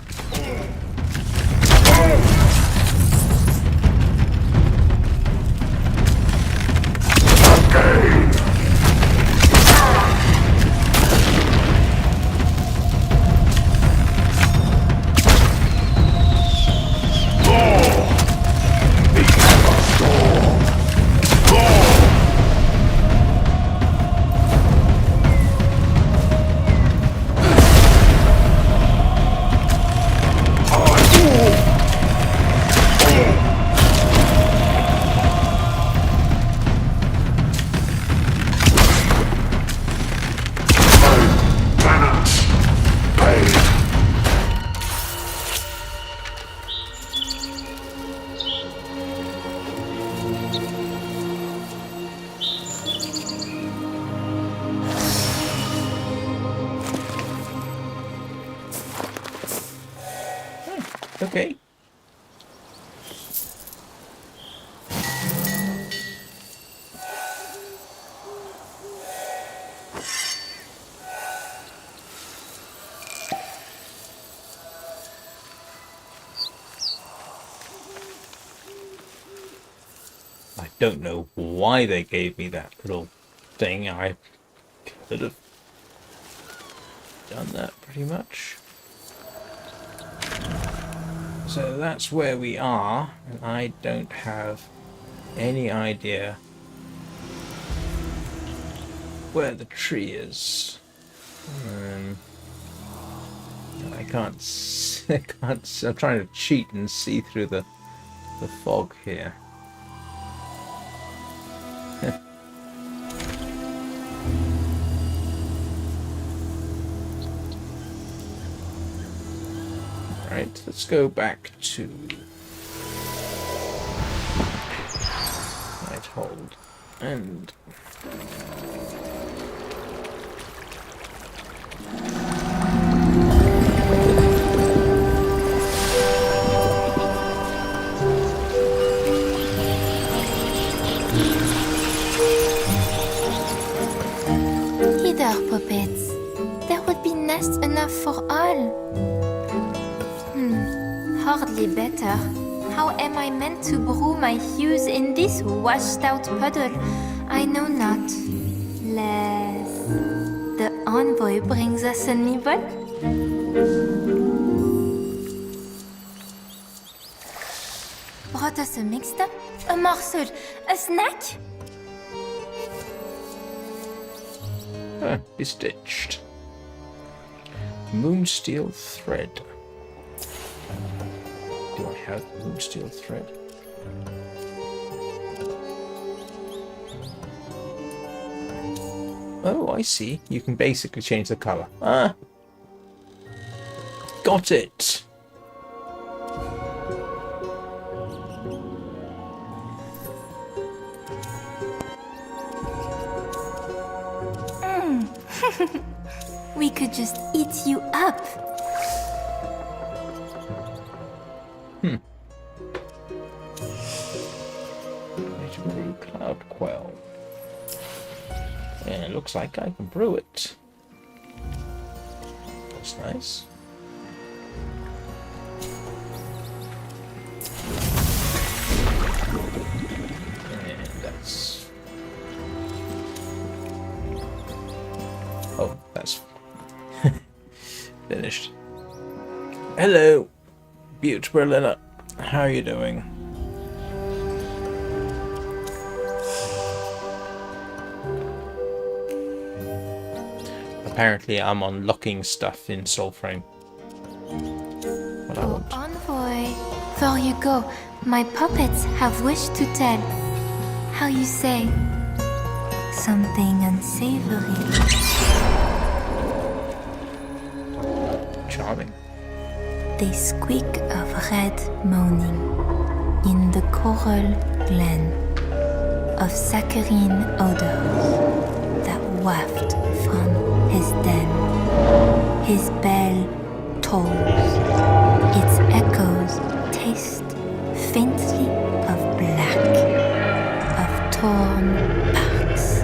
I don't know why they gave me that little thing. I could have done that pretty much. So that's where we are, and I don't have any idea where the tree is. I can't. I'm trying to cheat and see through the fog here. Right, let's go back to right hold and Hither, puppets. There would be nest enough for all. Hardly better. How am I meant to brew my hues in this washed-out puddle? I know not. Lest the envoy brings us a nibble? Brought us a mixed-up? A morsel? A snack? be stitched. Moonsteel thread. Do I have moonsteel thread? Oh, I see. You can basically change the color. Ah! Got it! We could just eat you up. Brew cloud quell. Yeah, it looks like I can brew it. That's nice. And that's... Oh, that's finished. Hello, Butte Berliner. How are you doing? Apparently I'm unlocking stuff in Soulframe. What I want. Envoy, before you go, my puppets have wished to tell. How you say? Something unsavory. Charming. They squeak of red moaning in the coral glen of saccharine odors that waft from his den. His bell tolls. Its echoes taste faintly of black, of torn barks,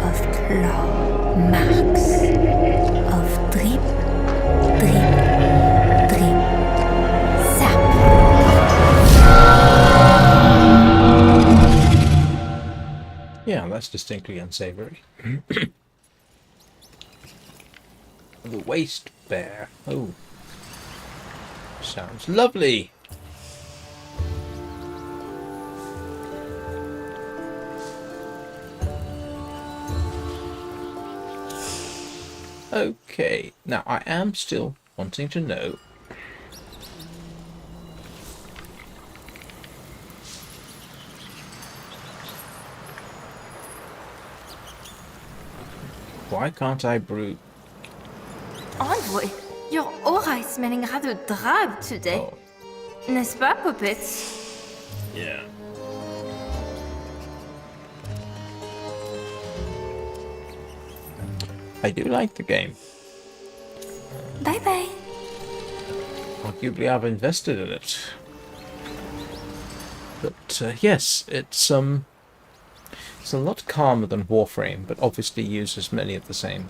of claw marks, of drip, drip, drip, zap. Yeah, that's distinctly unsavory. The waste bear. Oh. Sounds lovely. Okay, now I am still wanting to know why can't I brew? Envoy, your aura is smelling rather drab today. Oh, N'est-ce pas, puppets? yeah. I do like the game. Bye-bye. Arguably I've invested in it. But yes, it's a lot calmer than Warframe, but obviously uses many of the same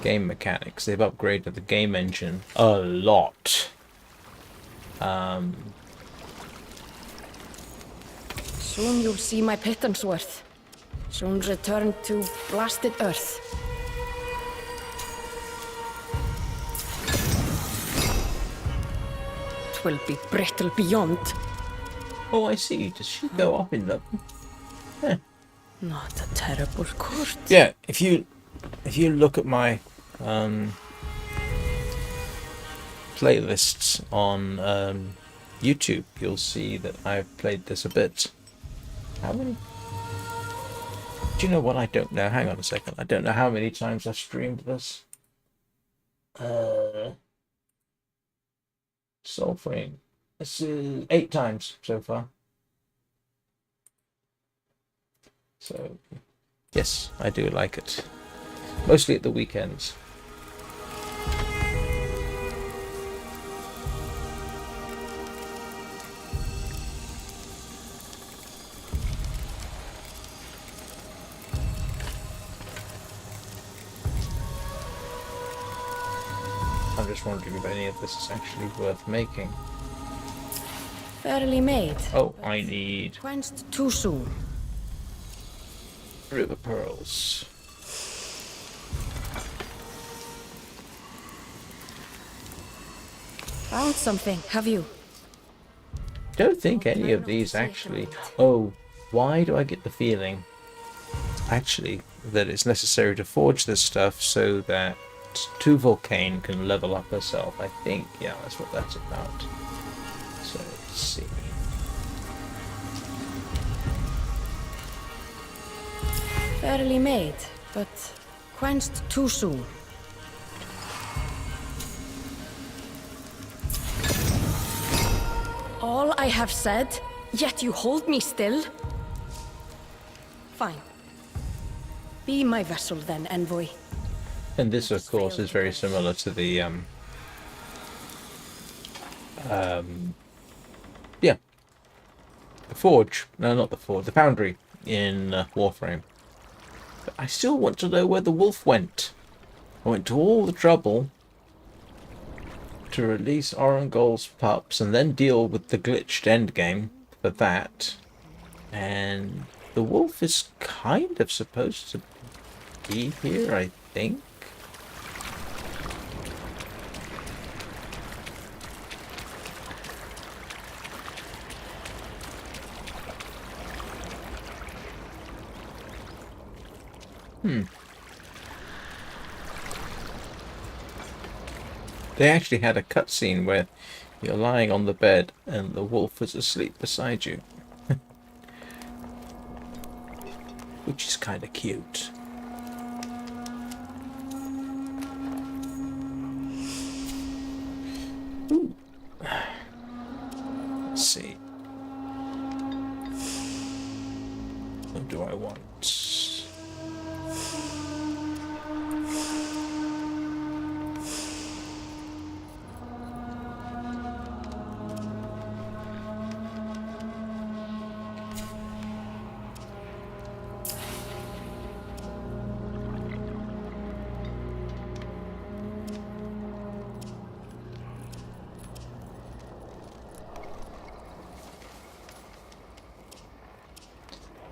game mechanics. They've upgraded the game engine a lot. Soon you'll see my pittance worth. Soon return to blasted earth. Twill be brittle beyond. Oh, I see. Does she go up in level? Not a terrible court. Yeah, if you look at my playlists on YouTube, you'll see that I've played this a bit. How many? Do you know what? I don't know. Hang on a second. I don't know how many times I've streamed this. Soulframe. This is 8 times so far. So, yes, I do like it. Mostly at the weekends. I'm just wondering if any of this is actually worth making. Fairly made. Oh, I need Quenched too soon. river pearls. Found something, have you? Don't think any of these actually... Oh, why do I get the feeling, actually, that it's necessary to forge this stuff so that Volcane can level up herself? I think, yeah, that's what that's about. So, let's see. Fairly made, but quenched too soon. All I have said, yet you hold me still? Fine. Be my vessel then, envoy. And this, of course, is very similar to the, yeah. The forge. No, not the forge. The foundry in Warframe. But I still want to know where the wolf went. I went to all the trouble to release Orangol's pups and then deal with the glitched endgame for that. And the wolf is kind of supposed to be here, I think. They actually had a cutscene where you're lying on the bed and the wolf is asleep beside you. Which is kind of cute. Ooh. Let's see. What do I want?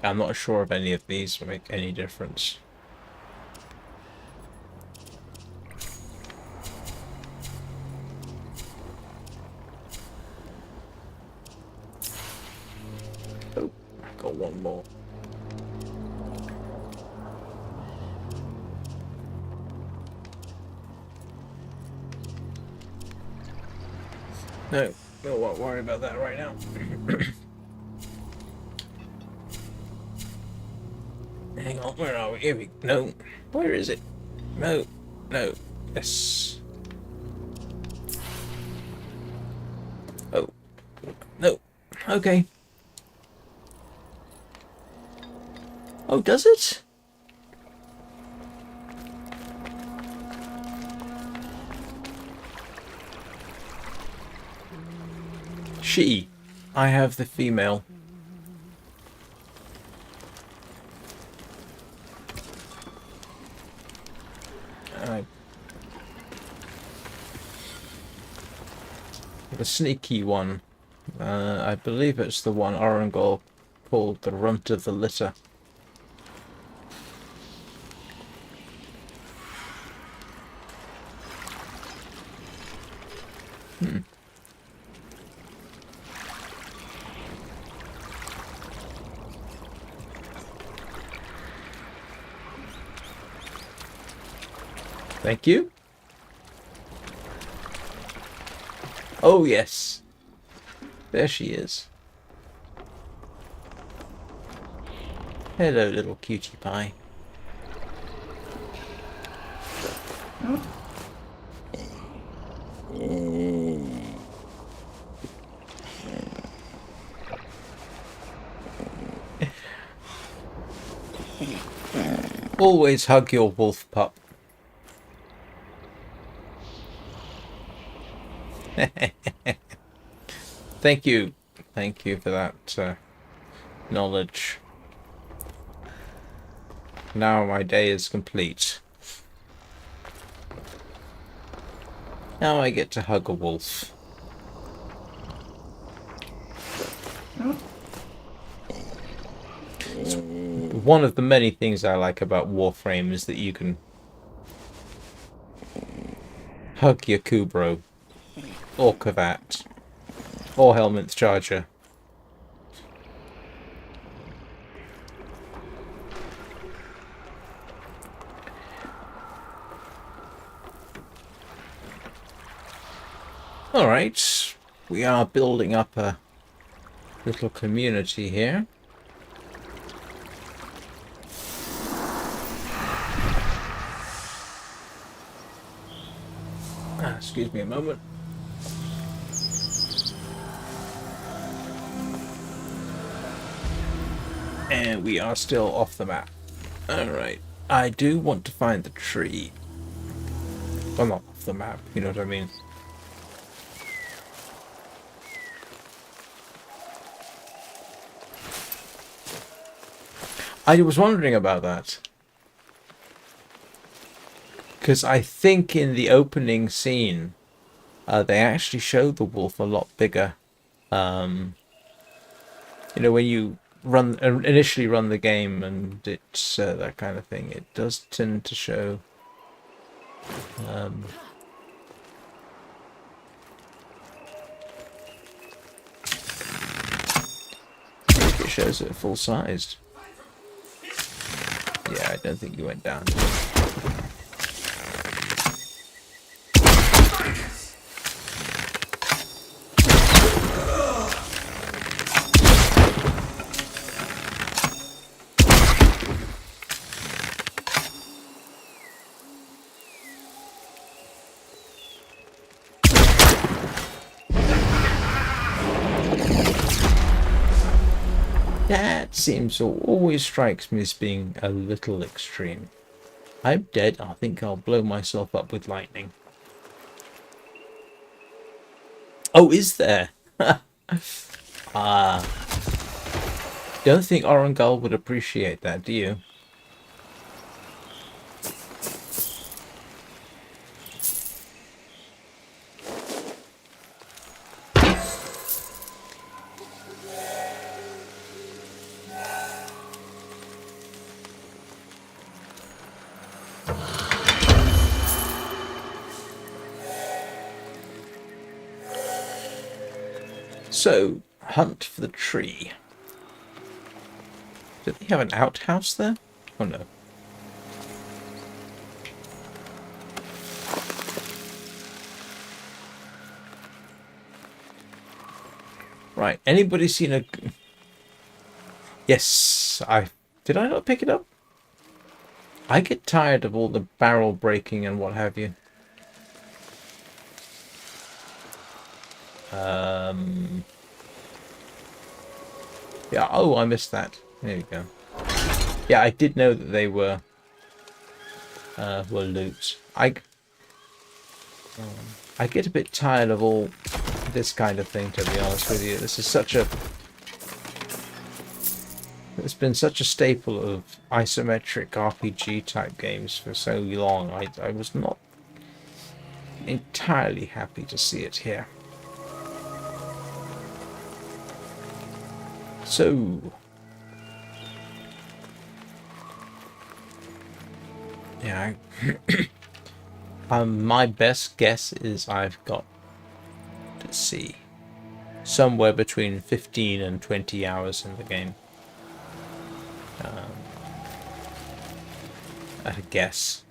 I'm not sure if any of these will make any difference. Oh, I got one more. No, won't worry about that right now. Hang on, where are we? Here we go. No, where is it? No, yes. Oh, no, okay. Oh, does it? She. I have the female. The sneaky one. I believe it's the one Orangol called the runt of the litter. Thank you. Oh, yes. There she is. Hello, little cutie pie. Always hug your wolf pup. Thank you. Thank you for that knowledge. Now my day is complete. Now I get to hug a wolf. One of the many things I like about Warframe is that you can hug your Kubro, or Kavat, or Helminth Charger. Alright, we are building up a little community here. Excuse me a moment. And we are still off the map. Alright, I do want to find the tree. Well, not off the map, you know what I mean. I was wondering about that. Because I think in the opening scene, they actually showed the wolf a lot bigger. You know, when you initially run the game and it's that kind of thing, it does tend to show. It shows it full sized. Yeah, I don't think you went down. That seems to always strikes me as being a little extreme. I'm dead. I think I'll blow myself up with lightning. Oh, is there? Ah. Don't think Orangull would appreciate that, do you? So, hunt for the tree. Do they have an outhouse there? Oh no. Right, anybody seen a... Yes, did I not pick it up? I get tired of all the barrel breaking and what have you. Yeah, oh, I missed that. There you go. Yeah, I did know that they were loot. I get a bit tired of all this kind of thing, to be honest with you. This is such a... It's been such a staple of isometric RPG type games for so long. I was not entirely happy to see it here. So, Yeah. My best guess is I've got, let's see, somewhere between 15 and 20 hours in the game. At a guess.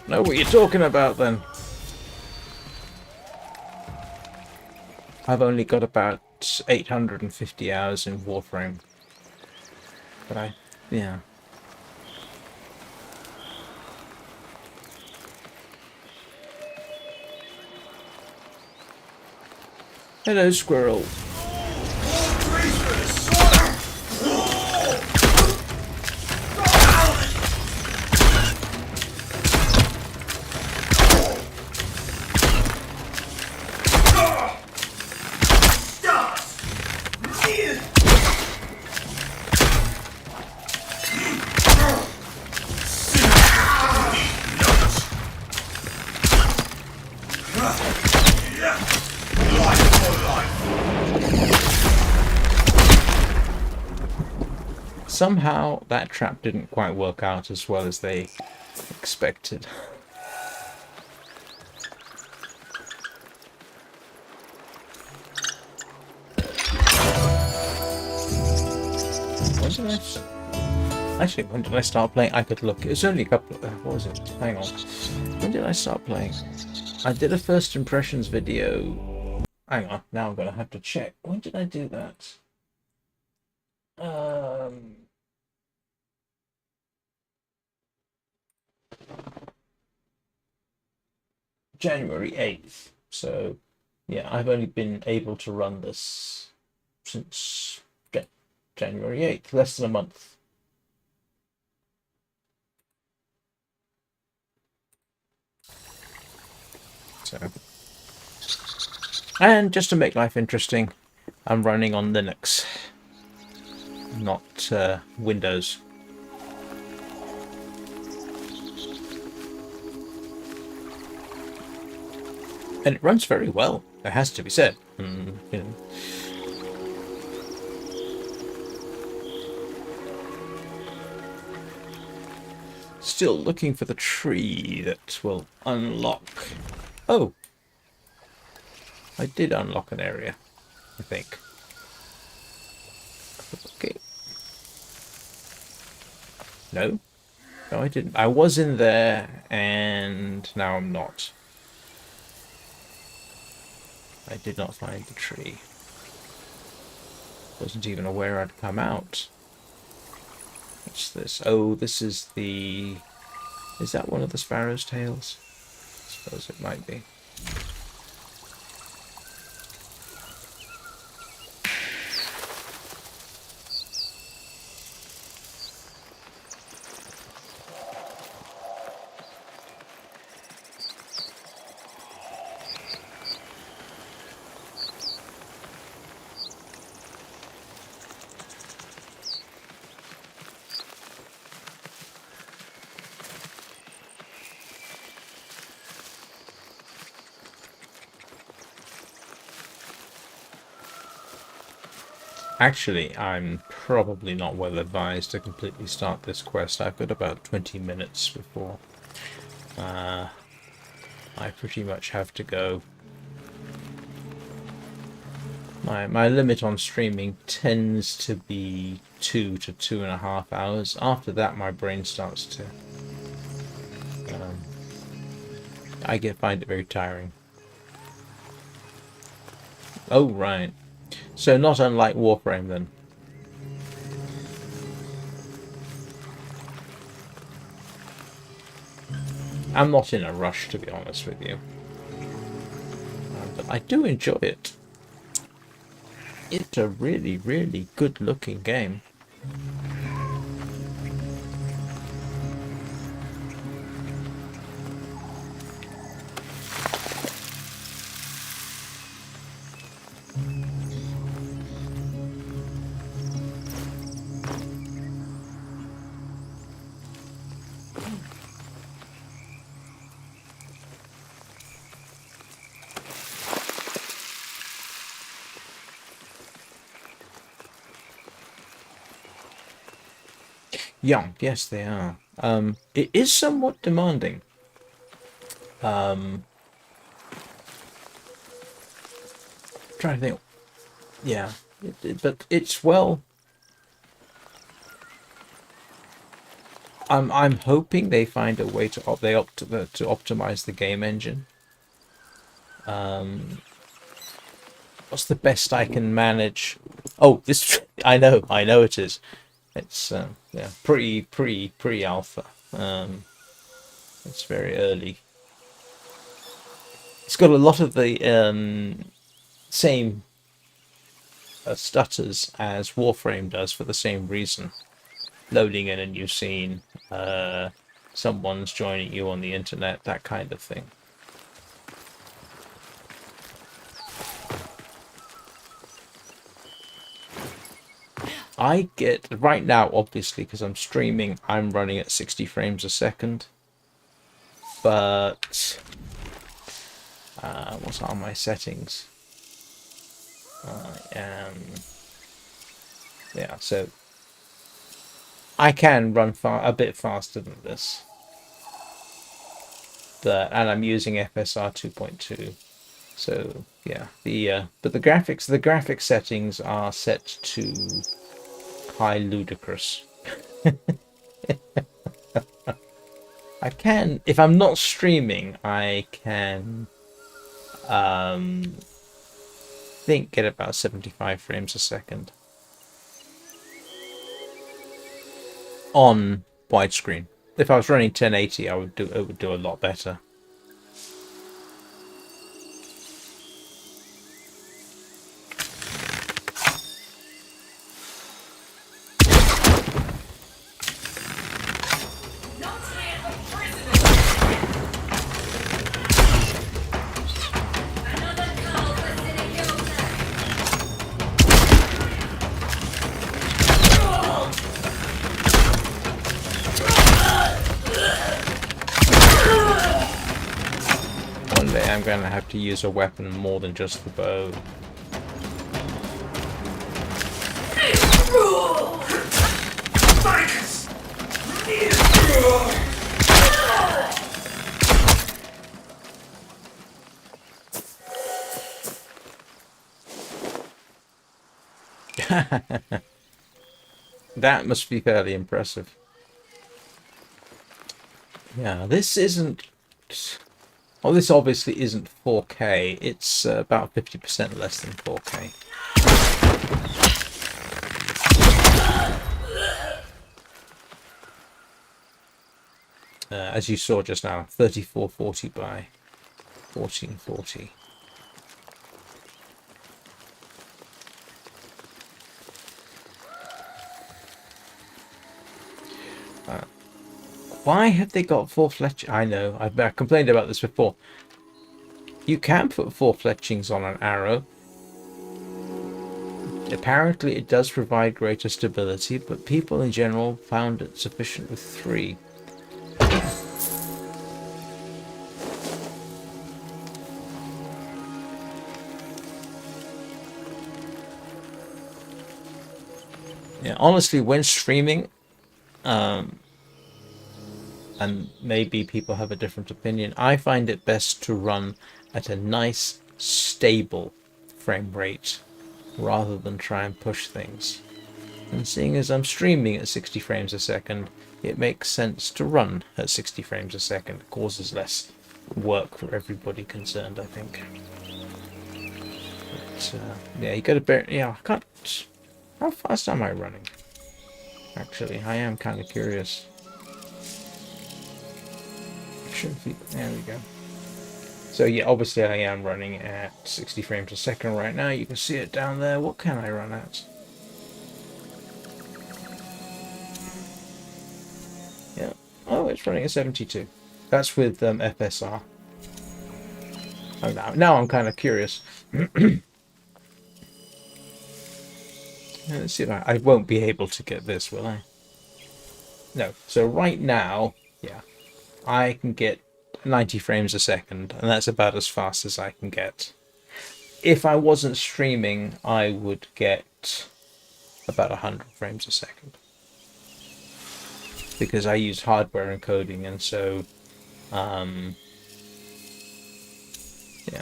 Know what you're talking about then. I've only got about 850 hours in Warframe. But yeah. Hello, squirrel. Somehow that trap didn't quite work out as well as they expected. When did I start playing? I could look. It was only a couple of... what was it? Hang on. When did I start playing? I did a first impressions video. Hang on. Now I'm going to have to check. When did I do that? January 8th. So, yeah, I've only been able to run this since January 8th. Less than a month. So, and just to make life interesting, I'm running on Linux, not Windows. And it runs very well, it has to be said. You know. Still looking for the tree that will unlock. Oh, I did unlock an area, I think. Okay. No, I didn't. I was in there, and now I'm not. I did not find the tree. Wasn't even aware I'd come out. What's this? Oh, this is the... is that one of the sparrow's tails? I suppose it might be. Actually, I'm probably not well advised to completely start this quest. I've got about 20 minutes before I pretty much have to go. My limit on streaming tends to be 2 to 2.5 hours. After that, my brain starts to... I find it very tiring. Oh, right. So not unlike Warframe then. I'm not in a rush, to be honest with you. But I do enjoy it. It's a really, really good looking game. Yeah, yes, they are. It is somewhat demanding. Trying to think. Yeah, but it's well. I'm hoping they find a way to optimize the game engine. What's the best I can manage? Oh, this I know it is. It's yeah, pre alpha. It's very early. It's got a lot of the same stutters as Warframe does for the same reason. Loading in a new scene, someone's joining you on the internet, that kind of thing. I get, right now, obviously, because I'm streaming, I'm running at 60 frames a second. But, what are my settings? Yeah, so I can run a bit faster than this. And I'm using FSR 2.2. So yeah, but the graphics settings are set to high ludicrous. I can, if I'm not streaming, I can think get about 75 frames a second on widescreen. If I was running 1080, it would do a lot better. I'm going to have to use a weapon more than just the bow. That must be fairly impressive. Yeah, this isn't... Oh, this obviously isn't 4K. It's about 50% less than 4K. As you saw just now, 3440 by 1440. Why have they got 4 fletchings? I know, I've complained about this before. You can put 4 fletchings on an arrow. Apparently it does provide greater stability, but people in general found it sufficient with 3. Yeah, honestly, when streaming, and maybe people have a different opinion, I find it best to run at a nice, stable frame rate rather than try and push things. And seeing as I'm streaming at 60 frames a second, it makes sense to run at 60 frames a second. It causes less work for everybody concerned, I think. But, yeah, you gotta bear... Yeah, I can't... How fast am I running? Actually, I am kind of curious. There we go. So yeah, obviously I am running at 60 frames a second right now. You can see it down there. What can I run at? Yeah. Oh, it's running at 72. That's with FSR. Oh, now I'm kind of curious. Let's see if I won't be able to get this, will I? No. So right now, yeah, I can get 90 frames a second, and that's about as fast as I can get. If I wasn't streaming, I would get about 100 frames a second. because I use hardware encoding, and so yeah.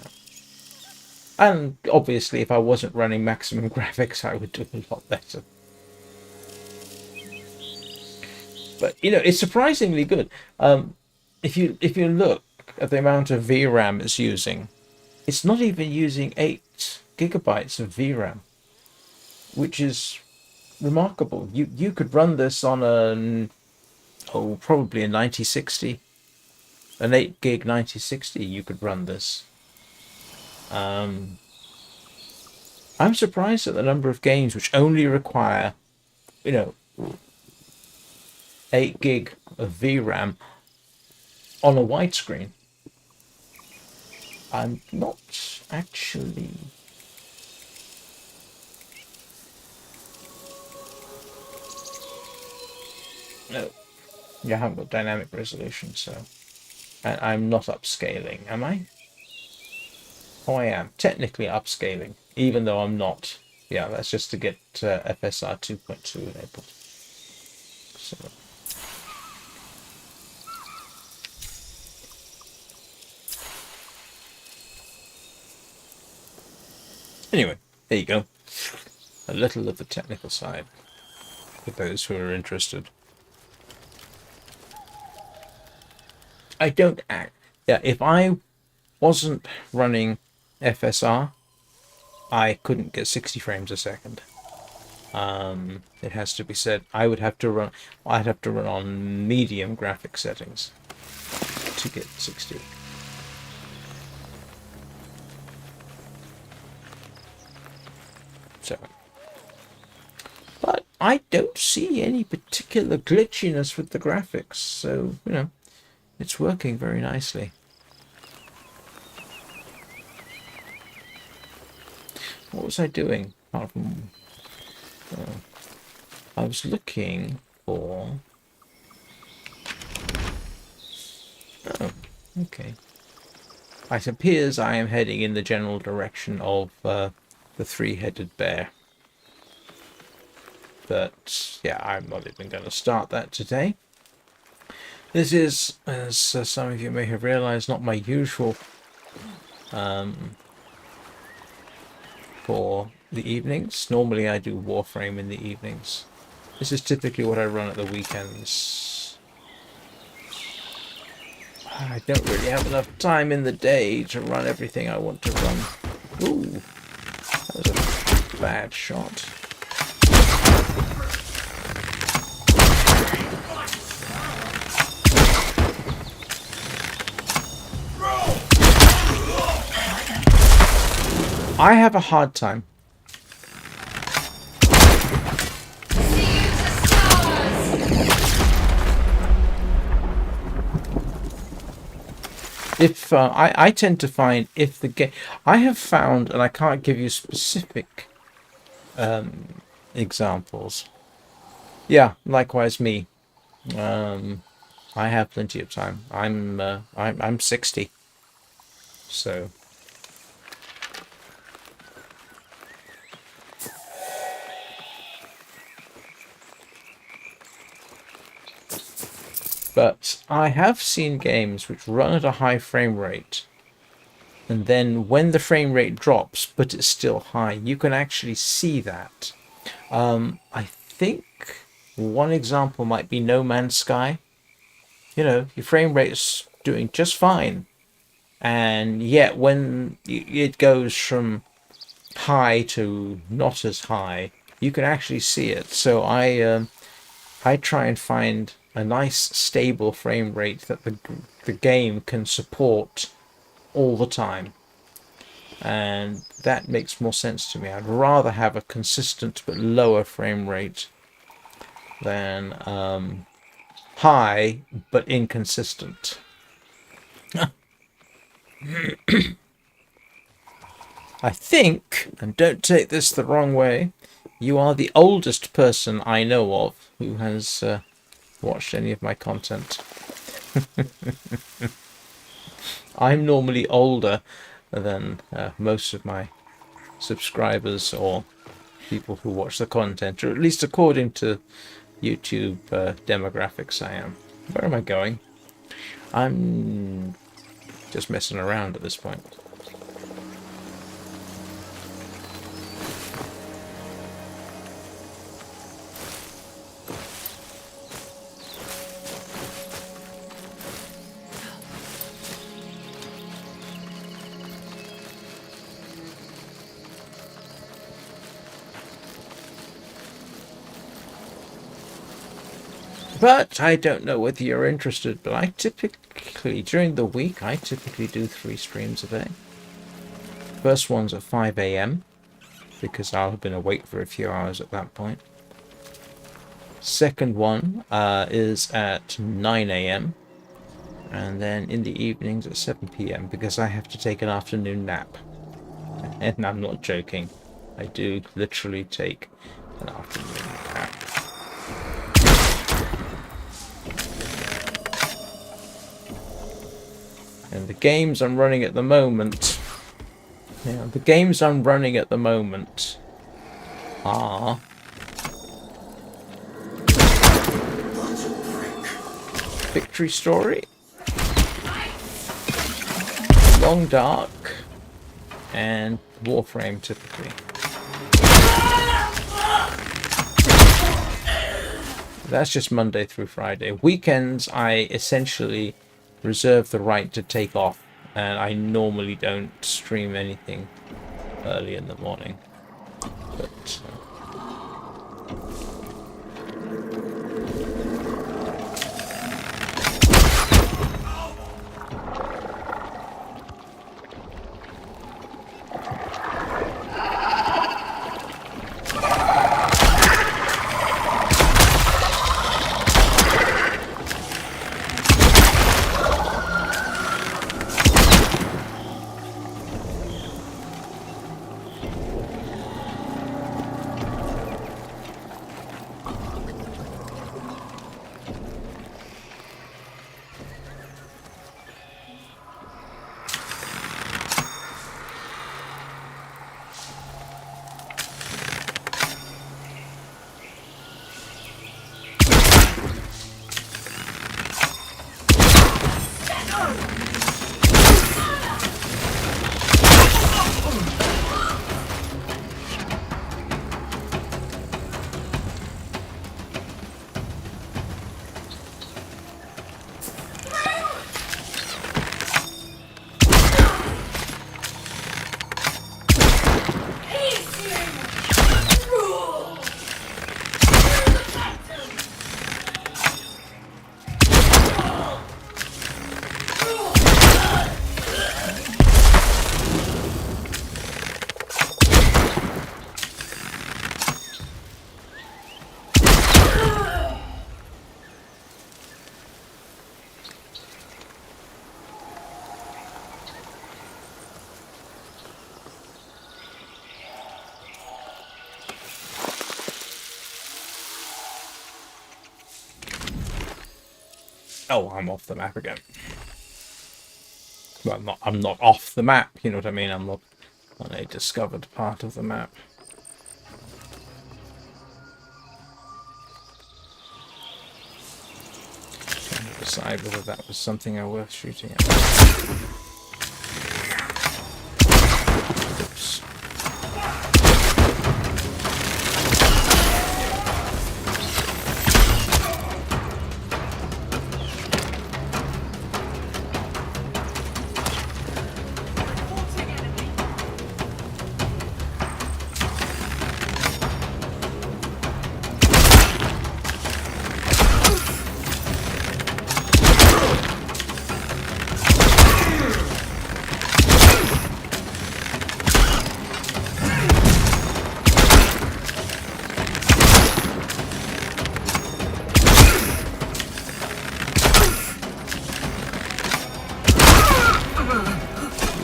And obviously, if I wasn't running maximum graphics, I would do a lot better. But you know, it's surprisingly good. If you look at the amount of VRAM it's using, it's not even using 8 gigabytes of VRAM, which is remarkable. You could run this on probably a 9060, an 8 gig 9060. You could run this. I'm surprised at the number of games which only require, 8 gig of VRAM on a widescreen. I'm not actually... No, you haven't got dynamic resolution, so... And I'm not upscaling, am I? Oh, I am. Technically upscaling, even though I'm not. Yeah, that's just to get FSR 2.2 enabled. So... Anyway, there you go. A little of the technical side for those who are interested. I don't act. Yeah, if I wasn't running FSR, I couldn't get 60 frames a second. It has to be said. I'd have to run on medium graphic settings to get 60. So, but I don't see any particular glitchiness with the graphics, so it's working very nicely. What was I doing? Apart from, I was looking for... Oh, okay. It appears I am heading in the general direction of the three-headed bear. But, yeah, I'm not even going to start that today. This is, as some of you may have realized, not my usual for the evenings. Normally I do Warframe in the evenings. This is typically what I run at the weekends. I don't really have enough time in the day to run everything I want to run. Ooh, that was a bad shot. I have a hard time. If I tend to find if the game, I have found, and I can't give you specific examples. Yeah, likewise me. I have plenty of time. I'm 60, so. But I have seen games which run at a high frame rate, and then when the frame rate drops, but it's still high, you can actually see that. I think one example might be No Man's Sky. Your frame rate's doing just fine, and yet when it goes from high to not as high, you can actually see it. So I try and find a nice stable frame rate that the game can support all the time, and that makes more sense to me. I'd rather have a consistent but lower frame rate than high but inconsistent. I think, and don't take this the wrong way, you are the oldest person I know of who has watched any of my content. I'm normally older than most of my subscribers or people who watch the content, or at least according to YouTube demographics I am. Where am I going? I'm just messing around at this point. But I don't know whether you're interested, but I typically, during the week, I typically do 3 streams a day. First one's at 5 AM, because I'll have been awake for a few hours at that point. Second one is at 9 AM, and then in the evenings at 7 PM, because I have to take an afternoon nap. And I'm not joking. I do literally take an afternoon nap. And the games I'm running at the moment... Yeah, the games I'm running at the moment are... Victory Story, Long Dark, and Warframe typically. That's just Monday through Friday. Weekends I essentially reserve the right to take off, and I normally don't stream anything early in the morning. But oh, I'm off the map again. Well, I'm not off the map, you know what I mean? I'm not on a discovered part of the map. Trying to decide whether that was something I worth shooting at. Oops.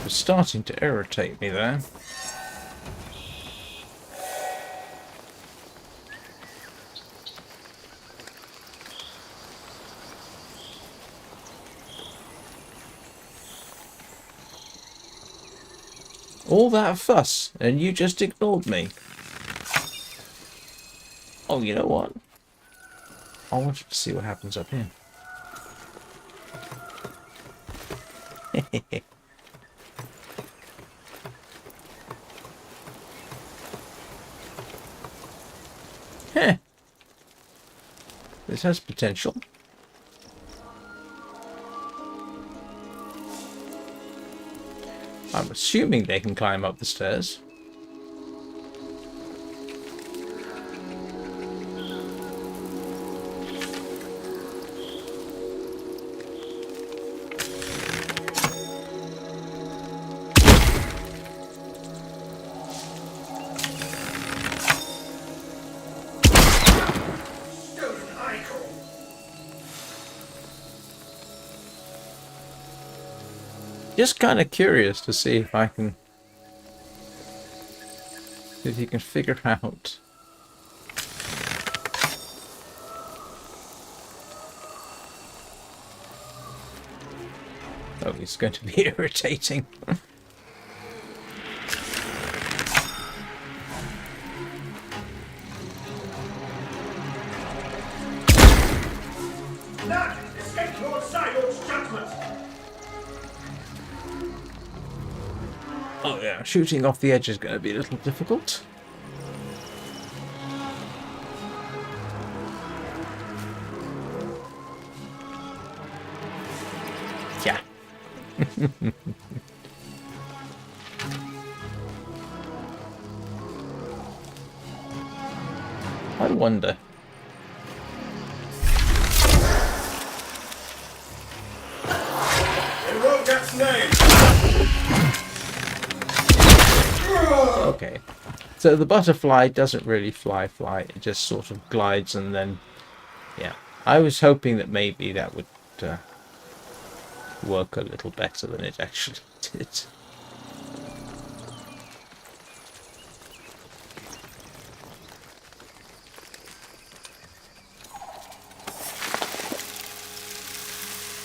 Starting to irritate me there. All that fuss, and you just ignored me. Oh, you know what? I wanted to see what happens up here. Heh. This has potential. I'm assuming they can climb up the stairs. Just kind of curious to see if I can, if you can figure out. Oh, it's going to be irritating. None escape Lord Sidon's judgment. Oh yeah, shooting off the edge is going to be a little difficult. Yeah. I wonder. Invoke its name. Okay. So the butterfly doesn't really fly. It just sort of glides and then... Yeah. I was hoping that maybe that would work a little better than it actually did.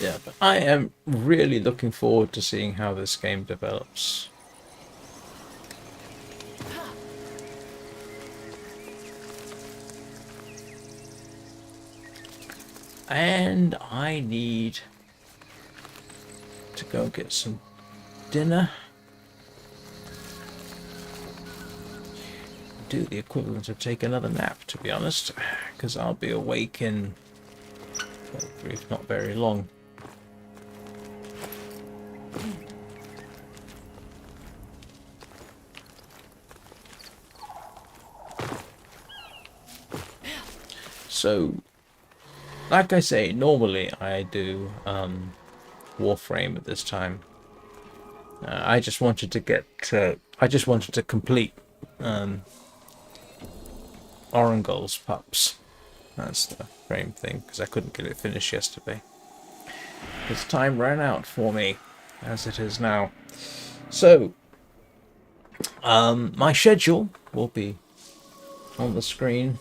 Yeah, but I am really looking forward to seeing how this game develops. And I need to go get some dinner. Do the equivalent of take another nap, to be honest, because I'll be awake in, well, if not very long. So, like I say, normally I do Warframe at this time. I just wanted to get, I just wanted to complete Orangol's pups. That's the frame thing, because I couldn't get it finished yesterday. Because time ran out for me, as it is now. So, my schedule will be on the screen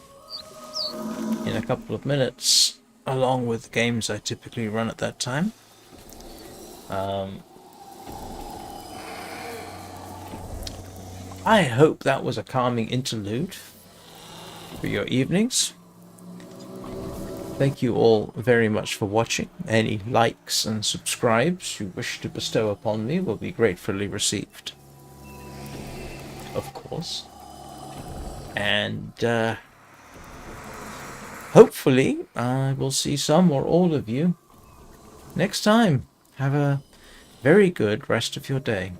in a couple of minutes, along with games I typically run at that time. I hope that was a calming interlude for your evenings. Thank you all very much for watching. Any likes and subscribes you wish to bestow upon me will be gratefully received, of course. And hopefully I will see some or all of you next time. Have a very good rest of your day.